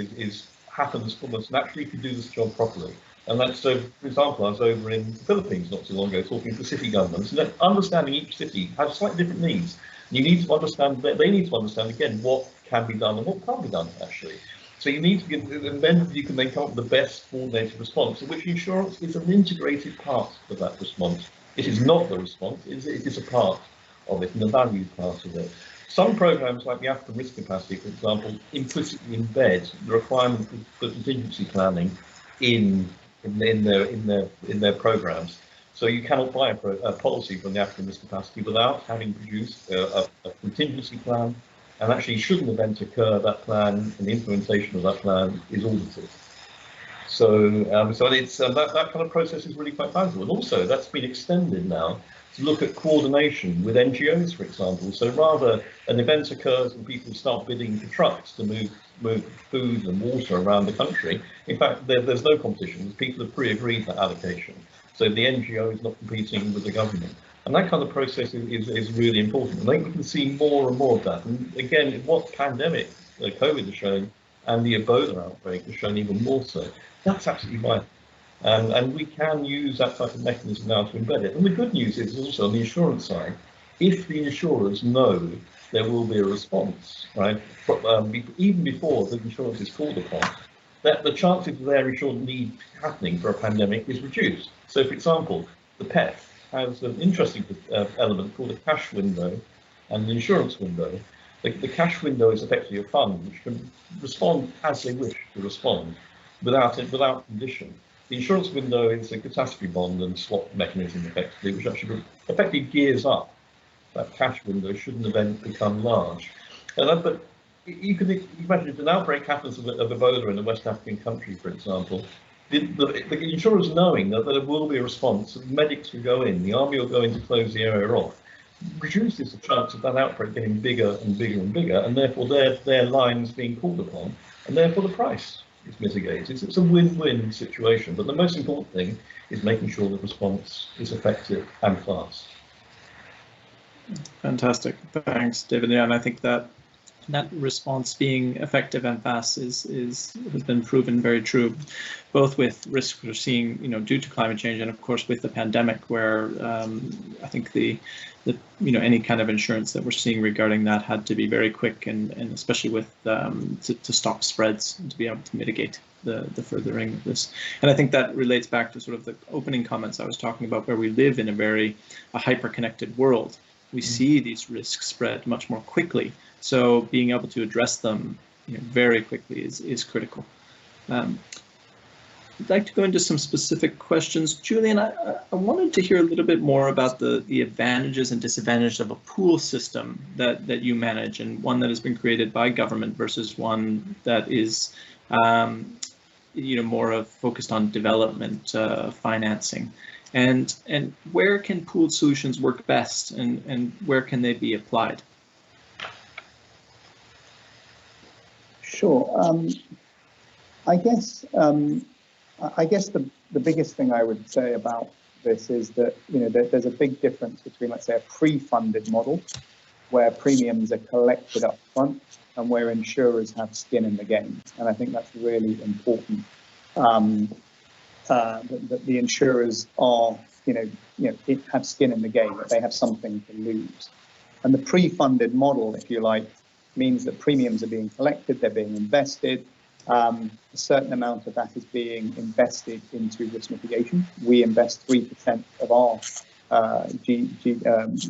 happens almost naturally if you do this job properly. And that's so, for example, I was over in the Philippines not too long ago talking to city governments, and understanding each city has slightly different needs. You need to understand that they need to understand again what can be done and what can't be done actually. So you need to get, and then you can come up with the best coordinated response, in which insurance is an integrated part of that response. It is not the response, it is a part of it and a valued part of it. Some programs like the African Risk Capacity, for example, implicitly embed the requirement for contingency planning in their programs. So you cannot buy a policy from the African Risk Capacity without having produced a contingency plan. And actually, should an event occur, that plan and the implementation of that plan is audited. So, it's that kind of process is really quite valuable. And also, that's been extended now to look at coordination with NGOs, for example. So rather, an event occurs and people start bidding for trucks to move food and water around the country. In fact, there's no competition. People have pre-agreed that allocation. So the NGO is not competing with the government. And that kind of process is really important. And I think we can see more and more of that. And again, what pandemic, COVID has shown, and the Ebola outbreak has shown even more so. That's absolutely vital. And we can use that type of mechanism now to embed it. And the good news is also on the insurance side, if the insurers know there will be a response, right, even before the insurance is called upon, that the chances of their insurance need happening for a pandemic is reduced. So, for example, the PEF has an interesting element called a cash window and an insurance window. The cash window is effectively a fund which can respond as they wish to respond without condition. The insurance window is a catastrophe bond and swap mechanism effectively, which actually effectively gears up that cash window should an event become large. But you can imagine if an outbreak happens of Ebola in a West African country, for example, the insurers knowing that there will be a response, medics will go in, the army will go in to close the area off, reduces the chance of that outbreak getting bigger and bigger and bigger, and therefore their lines being called upon, and therefore the price is mitigated. It's a win-win situation, but the most important thing is making sure the response is effective and fast. Fantastic, thanks, David. Yeah, and I think that response being effective and fast has been proven very true, both with risks we're seeing, due to climate change, and of course with the pandemic, where I think the any kind of insurance that we're seeing regarding that had to be very quick, and especially with to stop spreads and to be able to mitigate the furthering of this. And I think that relates back to sort of the opening comments I was talking about, where we live in a hyper-connected world. We see these risks spread much more quickly. So being able to address them very quickly is critical. I'd like to go into some specific questions. Julian, I wanted to hear a little bit more about the advantages and disadvantages of a pool system that you manage, and one that has been created by government versus one that is more of focused on development financing. And where can pooled solutions work best, and where can they be applied? Sure. I guess the biggest thing I would say about this is that there's a big difference between, let's say, a pre-funded model where premiums are collected up front and where insurers have skin in the game. And I think that's really important. That the insurers are, have skin in the game, that they have something to lose. And the pre-funded model, if you like, means that premiums are being collected, they're being invested. A certain amount of that is being invested into risk mitigation. We invest 3% of our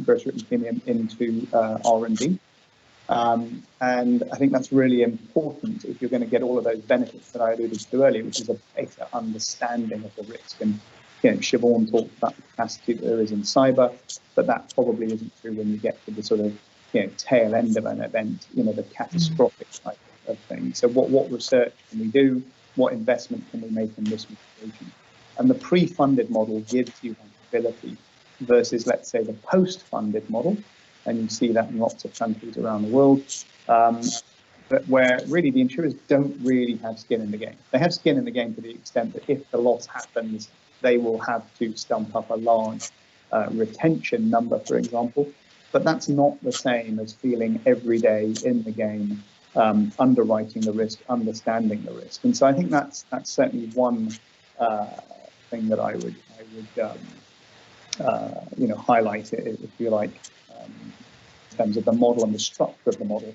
gross written premium into R&D. And I think that's really important if you're going to get all of those benefits that I alluded to earlier, which is a better understanding of the risk. And Siobhan talked about the capacity that there is in cyber, but that probably isn't true when you get to the sort of tail end of an event, the catastrophic type of thing. So what research can we do? What investment can we make in risk mitigation? And the pre-funded model gives you that ability versus, let's say, the post-funded model. And you see that in lots of countries around the world, but where really the insurers don't really have skin in the game. They have skin in the game to the extent that if the loss happens, they will have to stump up a large retention number, for example. But that's not the same as feeling every day in the game, underwriting the risk, understanding the risk. And so I think that's certainly one thing that I would highlight it, if you like, in terms of the model and the structure of the model.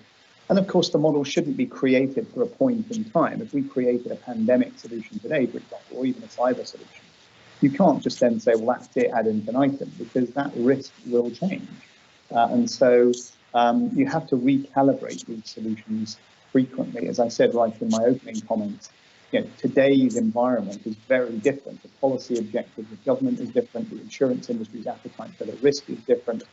And of course, the model shouldn't be created for a point in time. If we created a pandemic solution today, for example, or even a cyber solution, you can't just then say, well, that's it ad infinitum, because that risk will change. And so you have to recalibrate these solutions frequently. As I said right in my opening comments, today's environment is very different. The policy objectives of government is different. The insurance industry's appetite for the risk is different.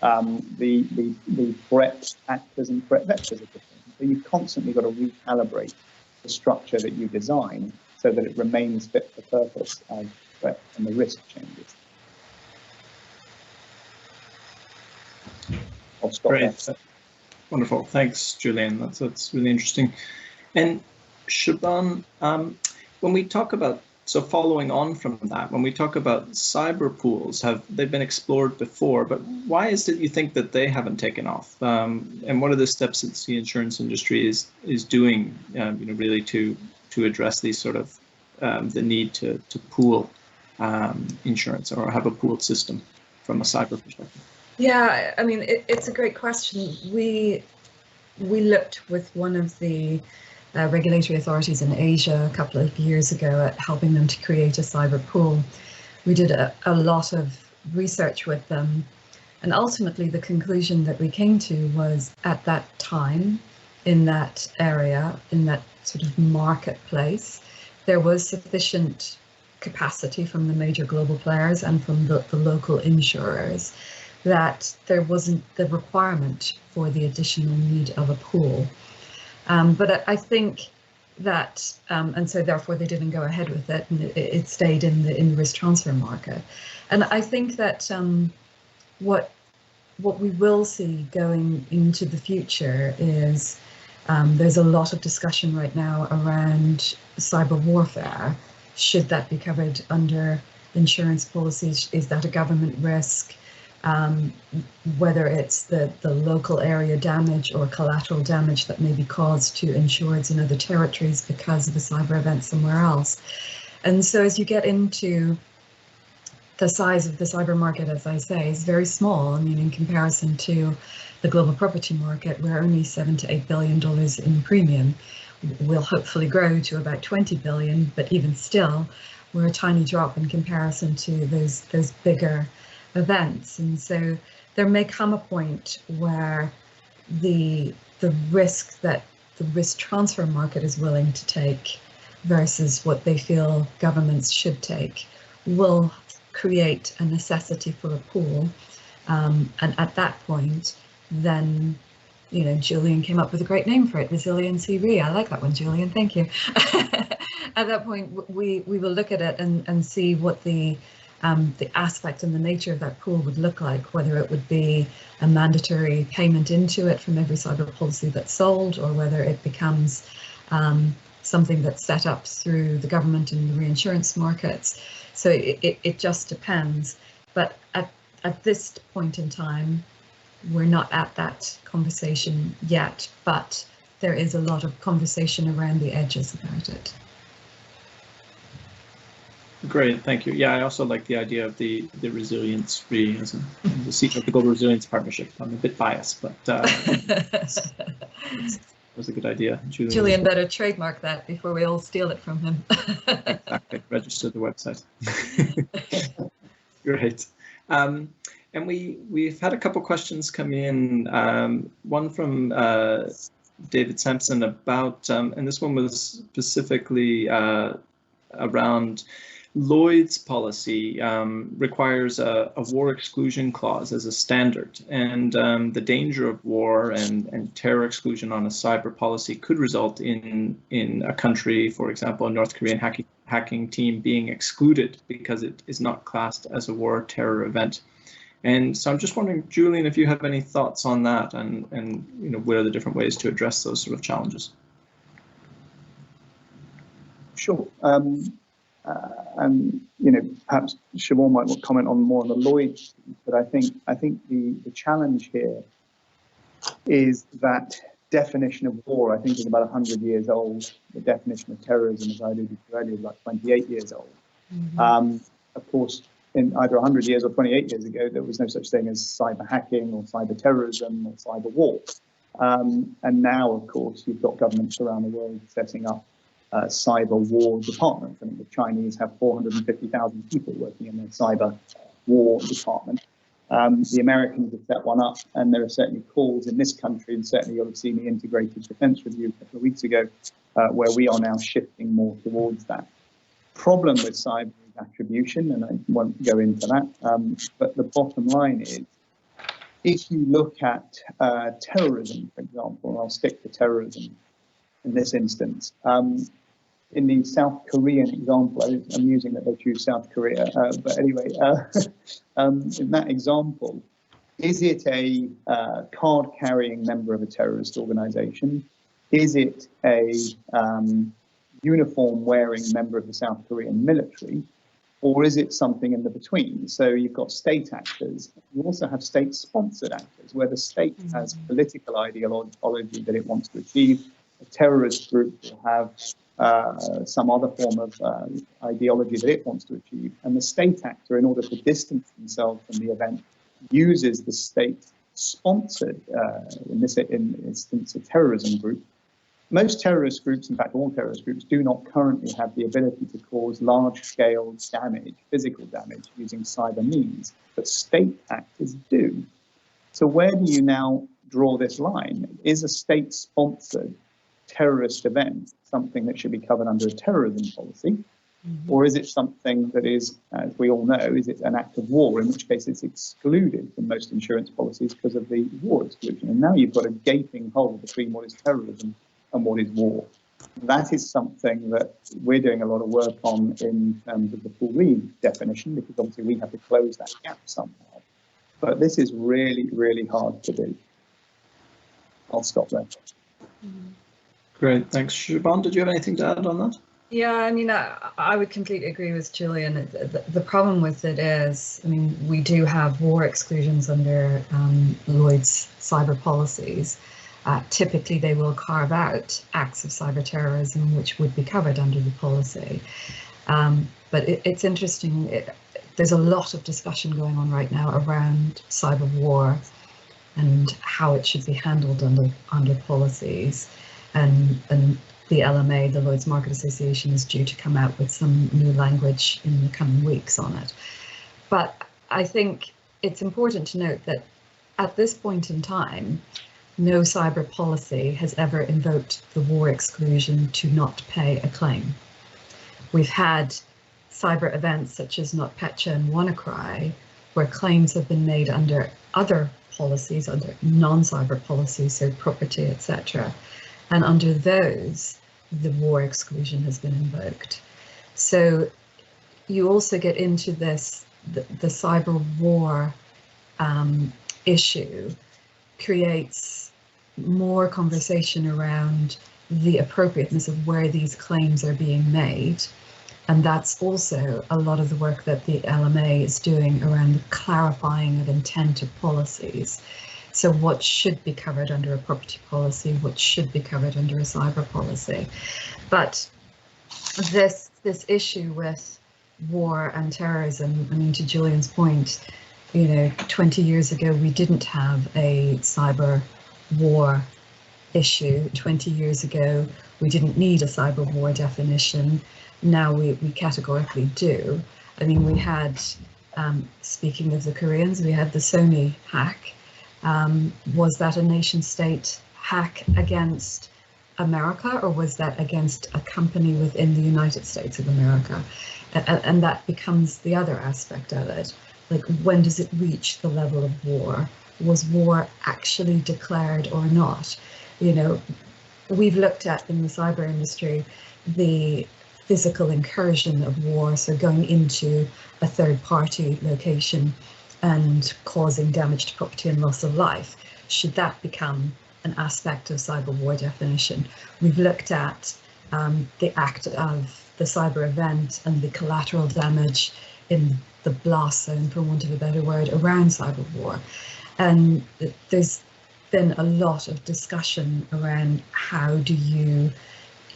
The threat actors and threat vectors are different. So you've constantly got to recalibrate the structure that you design so that it remains fit for purpose as threat and the risk changes. I'll stop Great. there. Wonderful. Thanks, Julian. That's really interesting. And Siobhan, when we talk about, so following on from that, when we talk about cyber pools, they've been explored before, but why is it you think that they haven't taken off? And what are the steps that the insurance industry is doing, really to address these sort of the need to pool insurance or have a pooled system from a cyber perspective? Yeah, I mean, it's a great question. We looked with one of the regulatory authorities in Asia a couple of years ago at helping them to create a cyber pool. We did a lot of research with them, and ultimately the conclusion that we came to was, at that time, in that area, in that sort of marketplace, there was sufficient capacity from the major global players and from the local insurers that there wasn't the requirement for the additional need of a pool. But I think that, and so therefore they didn't go ahead with it, and it stayed in the risk transfer market. And I think that what we will see going into the future is there's a lot of discussion right now around cyber warfare. Should that be covered under insurance policies? Is that a government risk? Whether it's the local area damage or collateral damage that may be caused to insureds in other territories because of a cyber event somewhere else. And so as you get into the size of the cyber market, as I say, is very small. I mean, in comparison to the global property market, we're only $7 to $8 billion in premium. We'll hopefully grow to about 20 billion, but even still, we're a tiny drop in comparison to those bigger events. And so there may come a point where the risk that the risk transfer market is willing to take versus what they feel governments should take will create a necessity for a pool. And at that point, then, Julian came up with a great name for it, Resiliency Re. I like that one, Julian, thank you. At that point, we will look at it and see what the aspect and the nature of that pool would look like, whether it would be a mandatory payment into it from every cyber policy that's sold, or whether it becomes something that's set up through the government and the reinsurance markets. So it just depends. But at this point in time, we're not at that conversation yet, but there is a lot of conversation around the edges about it. Great, thank you. Yeah, I also like the idea of the resilience re as the seat of the Global Resilience Partnership. I'm a bit biased, but it was a good idea. Julian better trademark that before we all steal it from him. Exactly, register the website. Great. And we've had a couple questions come in. One from David Sampson about, and this one was specifically around Lloyd's policy requires a war exclusion clause as a standard, and the danger of war and terror exclusion on a cyber policy could result in a country, for example, a North Korean hacking team being excluded because it is not classed as a war or terror event. And so I'm just wondering, Julian, if you have any thoughts on that, and what are the different ways to address those sort of challenges? Sure. and perhaps Siobhan might comment on more on the Lloyd's, but I think the challenge here is that definition of war. I think is about 100 years old. The definition of terrorism, as I alluded to earlier, is like 28 years old. Mm-hmm. Of course, in either 100 years or 28 years ago, there was no such thing as cyber hacking or cyber terrorism or cyber war. And now, of course, you've got governments around the world setting up cyber war departments. I mean, the Chinese have 450,000 people working in their cyber war department. The Americans have set one up, and there are certainly calls in this country, and certainly you'll have seen the Integrated Defence Review a couple of weeks ago, where we are now shifting more towards that. Problem with cyber is attribution, and I won't go into that, but the bottom line is, if you look at terrorism, for example, and I'll stick to terrorism in this instance, in the South Korean example, it's amusing that they choose South Korea, but anyway, in that example, is it a card-carrying member of a terrorist organization? Is it a uniform-wearing member of the South Korean military? Or is it something in the between? So you've got state actors. You also have state-sponsored actors, where the state has political ideology that it wants to achieve. A terrorist group will have some other form of ideology that it wants to achieve. And the state actor, in order to distance themselves from the event, uses the state-sponsored, in this instance, a terrorism group. Most terrorist groups, in fact, all terrorist groups, do not currently have the ability to cause large-scale damage, physical damage, using cyber means, but state actors do. So where do you now draw this line? Is a state-sponsored terrorist event something that should be covered under a terrorism policy? Or is it something that is, as we all know, is it an act of war, in which case it's excluded from most insurance policies because of the war exclusion? And now you've got a gaping hole between what is terrorism and what is war. That is something that we're doing a lot of work on in terms of the full read definition, because obviously we have to close that gap somehow. But this is really, really hard to do. I'll stop there. Great, thanks. Siobhan, did you have anything to add on that? Yeah, I mean, I would completely agree with Julian. The problem with it is, I mean, we do have war exclusions under Lloyd's cyber policies. Typically, they will carve out acts of cyber terrorism, which would be covered under the policy. But it's interesting. There's a lot of discussion going on right now around cyber war and how it should be handled under policies. And the LMA, the Lloyd's Market Association, is due to come out with some new language in the coming weeks on it. But I think it's important to note that at this point in time, no cyber policy has ever invoked the war exclusion to not pay a claim. We've had cyber events such as NotPetya and WannaCry, where claims have been made under other policies, under non-cyber policies, so property, etc. And under those, the war exclusion has been invoked. So you also get into this, the cyber war issue creates more conversation around the appropriateness of where these claims are being made. And that's also a lot of the work that the LMA is doing around the clarifying of intent of policies. So what should be covered under a property policy, what should be covered under a cyber policy. But this issue with war and terrorism, I mean, to Julian's point, 20 years ago, we didn't have a cyber war issue. 20 years ago, we didn't need a cyber war definition. Now we categorically do. I mean, we had, speaking of the Koreans, we had the Sony hack. Was that a nation state hack against America, or was that against a company within the United States of America? And that becomes the other aspect of it. Like, when does it reach the level of war? Was war actually declared or not? We've looked at in the cyber industry the physical incursion of war, so going into a third-party location and causing damage to property and loss of life. Should that become an aspect of cyber war definition? We've looked at the act of the cyber event and the collateral damage in the blast zone, for want of a better word, around cyber war. And there's been a lot of discussion around how do you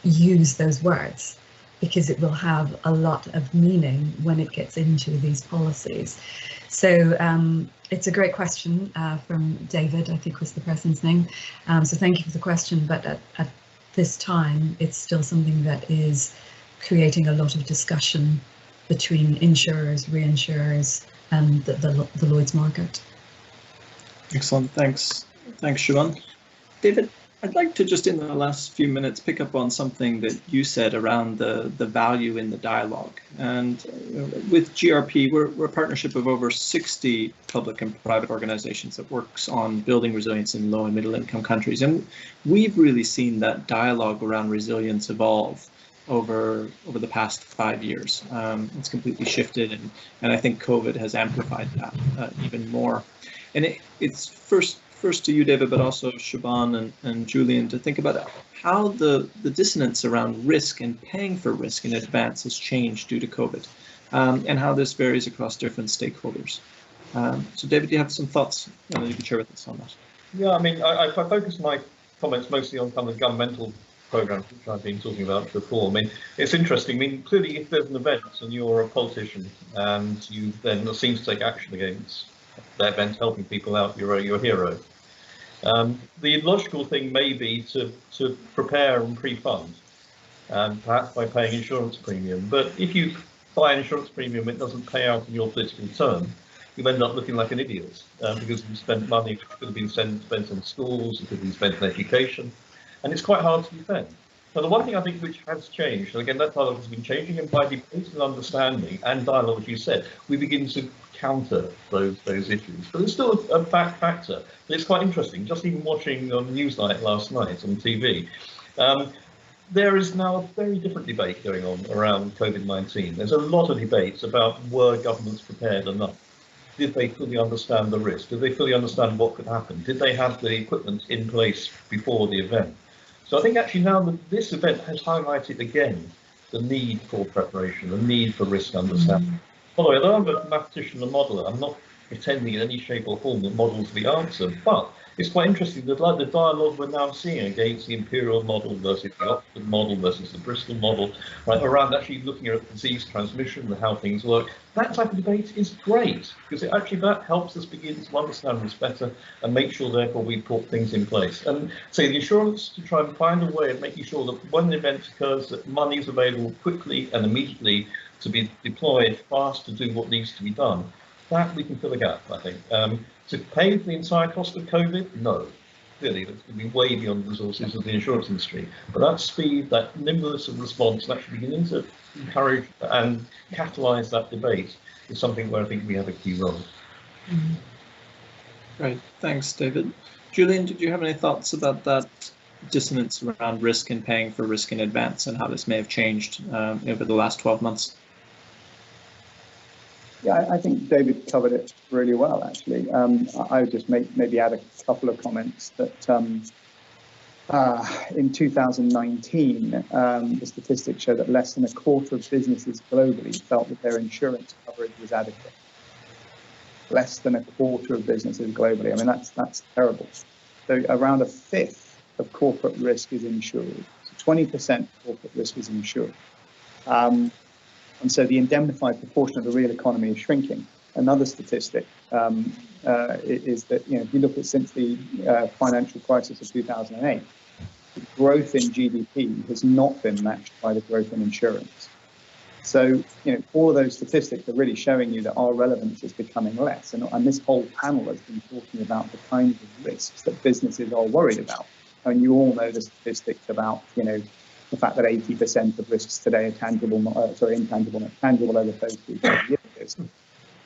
use those words, because it will have a lot of meaning when it gets into these policies. So it's a great question from David, I think was the person's name. So thank you for the question, but at this time, it's still something that is creating a lot of discussion between insurers, reinsurers, and the Lloyd's market. Excellent, thanks. Thanks, Siobhan. David, I'd like to just in the last few minutes pick up on something that you said around the value in the dialogue. And with GRP, we're a partnership of over 60 public and private organizations that works on building resilience in low and middle income countries. And we've really seen that dialogue around resilience evolve over the past 5 years. It's completely shifted, and I think COVID has amplified that even more. And it's first to you, David, but also Siobhan and Julian, to think about how the dissonance around risk and paying for risk in advance has changed due to COVID, and how this varies across different stakeholders. So David, do you have some thoughts you can share with us on that? Yeah, I mean, I focus my comments mostly on kind of governmental programs, which I've been talking about before. I mean, it's interesting. I mean, clearly, if there's an event and you're a politician and you then seem to take action against that event, helping people out, you're a hero. The logical thing may be to prepare and pre-fund, perhaps by paying insurance premium. But if you buy an insurance premium, it doesn't pay out in your political term, you end up looking like an idiot because you spent money which could have been spent on schools, it could have been spent on education, and it's quite hard to defend. Now, the one thing I think which has changed, and again, that dialogue has been changing, and by debate and understanding and dialogue, as you said, we begin to counter those issues. But there's still a factor. But it's quite interesting. Just even watching on Newsnight last night on TV, there is now a very different debate going on around COVID-19. There's a lot of debates about were governments prepared enough? Did they fully understand the risk? Did they fully understand what could happen? Did they have the equipment in place before the event? So I think actually now that this event has highlighted again the need for preparation, the need for risk understanding. By the way, although I'm a mathematician and modeler, I'm not pretending in any shape or form that models the answer, but it's quite interesting that like the dialogue we're now seeing against the Imperial model versus the Oxford model versus the Bristol model, right, around actually looking at disease transmission and how things work. That type of debate is great because it actually that helps us begin to understand this better and make sure therefore we put things in place. And say the insurance to try and find a way of making sure that when the event occurs that money is available quickly and immediately to be deployed fast to do what needs to be done. That we can fill a gap, I think. To pay for the entire cost of COVID, no. Clearly, that's going to be way beyond the resources of the insurance industry. But that speed, that nimbleness of response, and actually beginning to encourage and catalyse that debate is something where I think we have a key role. Great, thanks, David. Julian, did you have any thoughts about that dissonance around risk and paying for risk in advance and how this may have changed over the last 12 months? Yeah, I think David covered it really well, actually. I would just maybe add a couple of comments that in 2019, the statistics show that less than a quarter of businesses globally felt that their insurance coverage was adequate. Less than a quarter of businesses globally. I mean, that's terrible. So around a fifth of corporate risk is insured. So 20% corporate risk is insured. And so the indemnified proportion of the real economy is shrinking. Another statistic is that, if you look at since the financial crisis of 2008, the growth in GDP has not been matched by the growth in insurance. So, all of those statistics are really showing you that our relevance is becoming less. And this whole panel has been talking about the kinds of risks that businesses are worried about. And you all know the statistics about, the fact that 80% of risks today are intangible, not tangible over 35 years.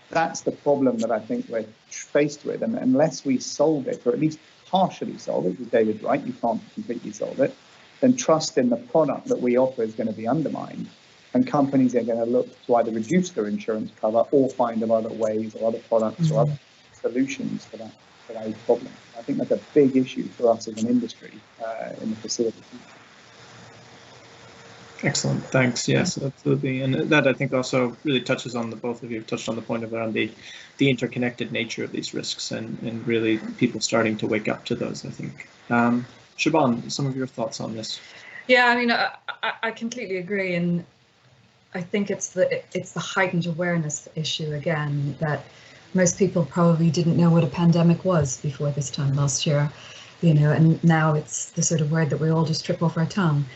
That's the problem that I think we're faced with. And unless we solve it, or at least partially solve it, because David's right, you can't completely solve it, then trust in the product that we offer is going to be undermined. And companies are going to look to either reduce their insurance cover or find other ways or other products or other solutions for that problem. I think that's a big issue for us as an industry in the foreseeable future. Excellent, thanks. Yes, absolutely, and that I think also really touches on both of you have touched on the point around the interconnected nature of these risks and really people starting to wake up to those. I think. Siobhan, some of your thoughts on this? Yeah, I mean, I completely agree, and I think it's the heightened awareness issue again, that most people probably didn't know what a pandemic was before this time last year, and now it's the sort of word that we all just trip off our tongue.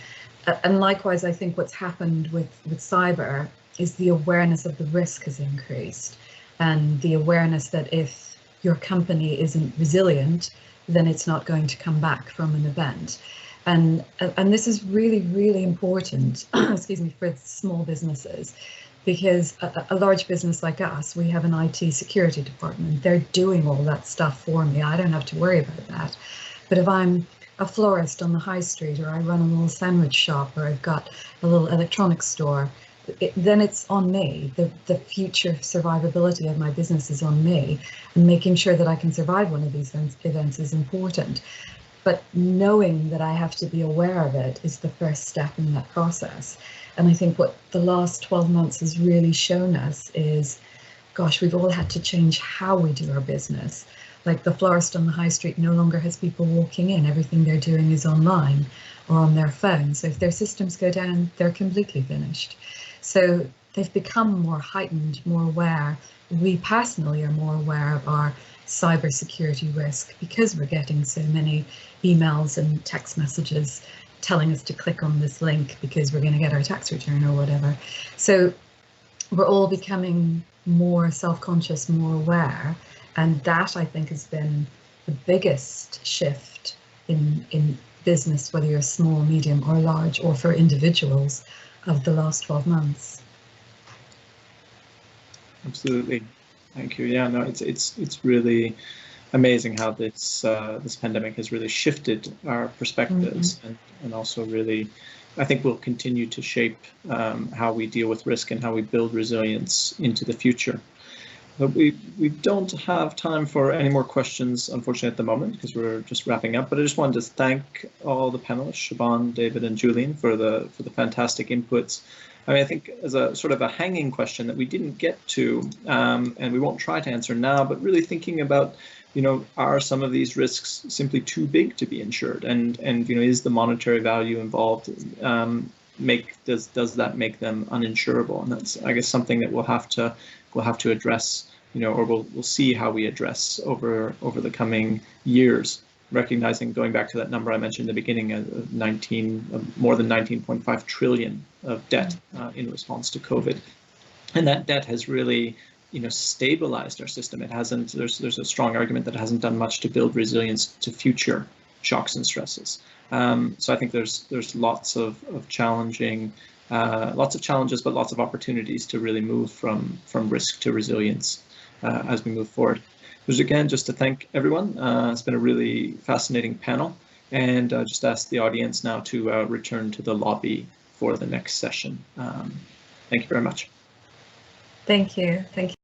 And likewise, I think what's happened with cyber is the awareness of the risk has increased, and the awareness that if your company isn't resilient, then it's not going to come back from an event. And this is really, really important, excuse me, for small businesses, because a large business like us, we have an IT security department. They're doing all that stuff for me. I don't have to worry about that. But if I'm a florist on the high street, or I run a little sandwich shop, or I've got a little electronics store, then it's on me. The future survivability of my business is on me, and making sure that I can survive one of these events is important. But knowing that I have to be aware of it is the first step in that process. And I think what the last 12 months has really shown us is, gosh, we've all had to change how we do our business. Like the florist on the high street no longer has people walking in. Everything they're doing is online or on their phone. So if their systems go down, they're completely finished. So they've become more heightened, more aware. We personally are more aware of our cybersecurity risk because we're getting so many emails and text messages telling us to click on this link because we're going to get our tax return or whatever. So we're all becoming more self-conscious, more aware. And that, I think, has been the biggest shift in business, whether you're small, medium or large, or for individuals, of the last 12 months. Absolutely. Thank you. Yeah, no, it's really amazing how this pandemic has really shifted our perspectives, and also really, I think, will continue to shape how we deal with risk and how we build resilience into the future. But we don't have time for any more questions, unfortunately, at the moment, because we're just wrapping up. But I just wanted to thank all the panelists, Siobhan, David, and Julian, for the fantastic inputs. I mean, I think as a sort of a hanging question that we didn't get to, and we won't try to answer now, but really thinking about, are some of these risks simply too big to be insured? And is the monetary value involved, does that make them uninsurable? And that's, I guess, something that we'll have to address, or we'll see how we address over the coming years, recognizing, going back to that number I mentioned in the beginning, more than 19.5 trillion of debt in response to COVID. And that debt has really, stabilized our system. It hasn't, there's a strong argument that it hasn't done much to build resilience to future shocks and stresses. So I think there's lots of challenges, but lots of opportunities to really move from risk to resilience as we move forward. But again, just to thank everyone. It's been a really fascinating panel, and just ask the audience now to return to the lobby for the next session. Thank you very much. Thank you. Thank you.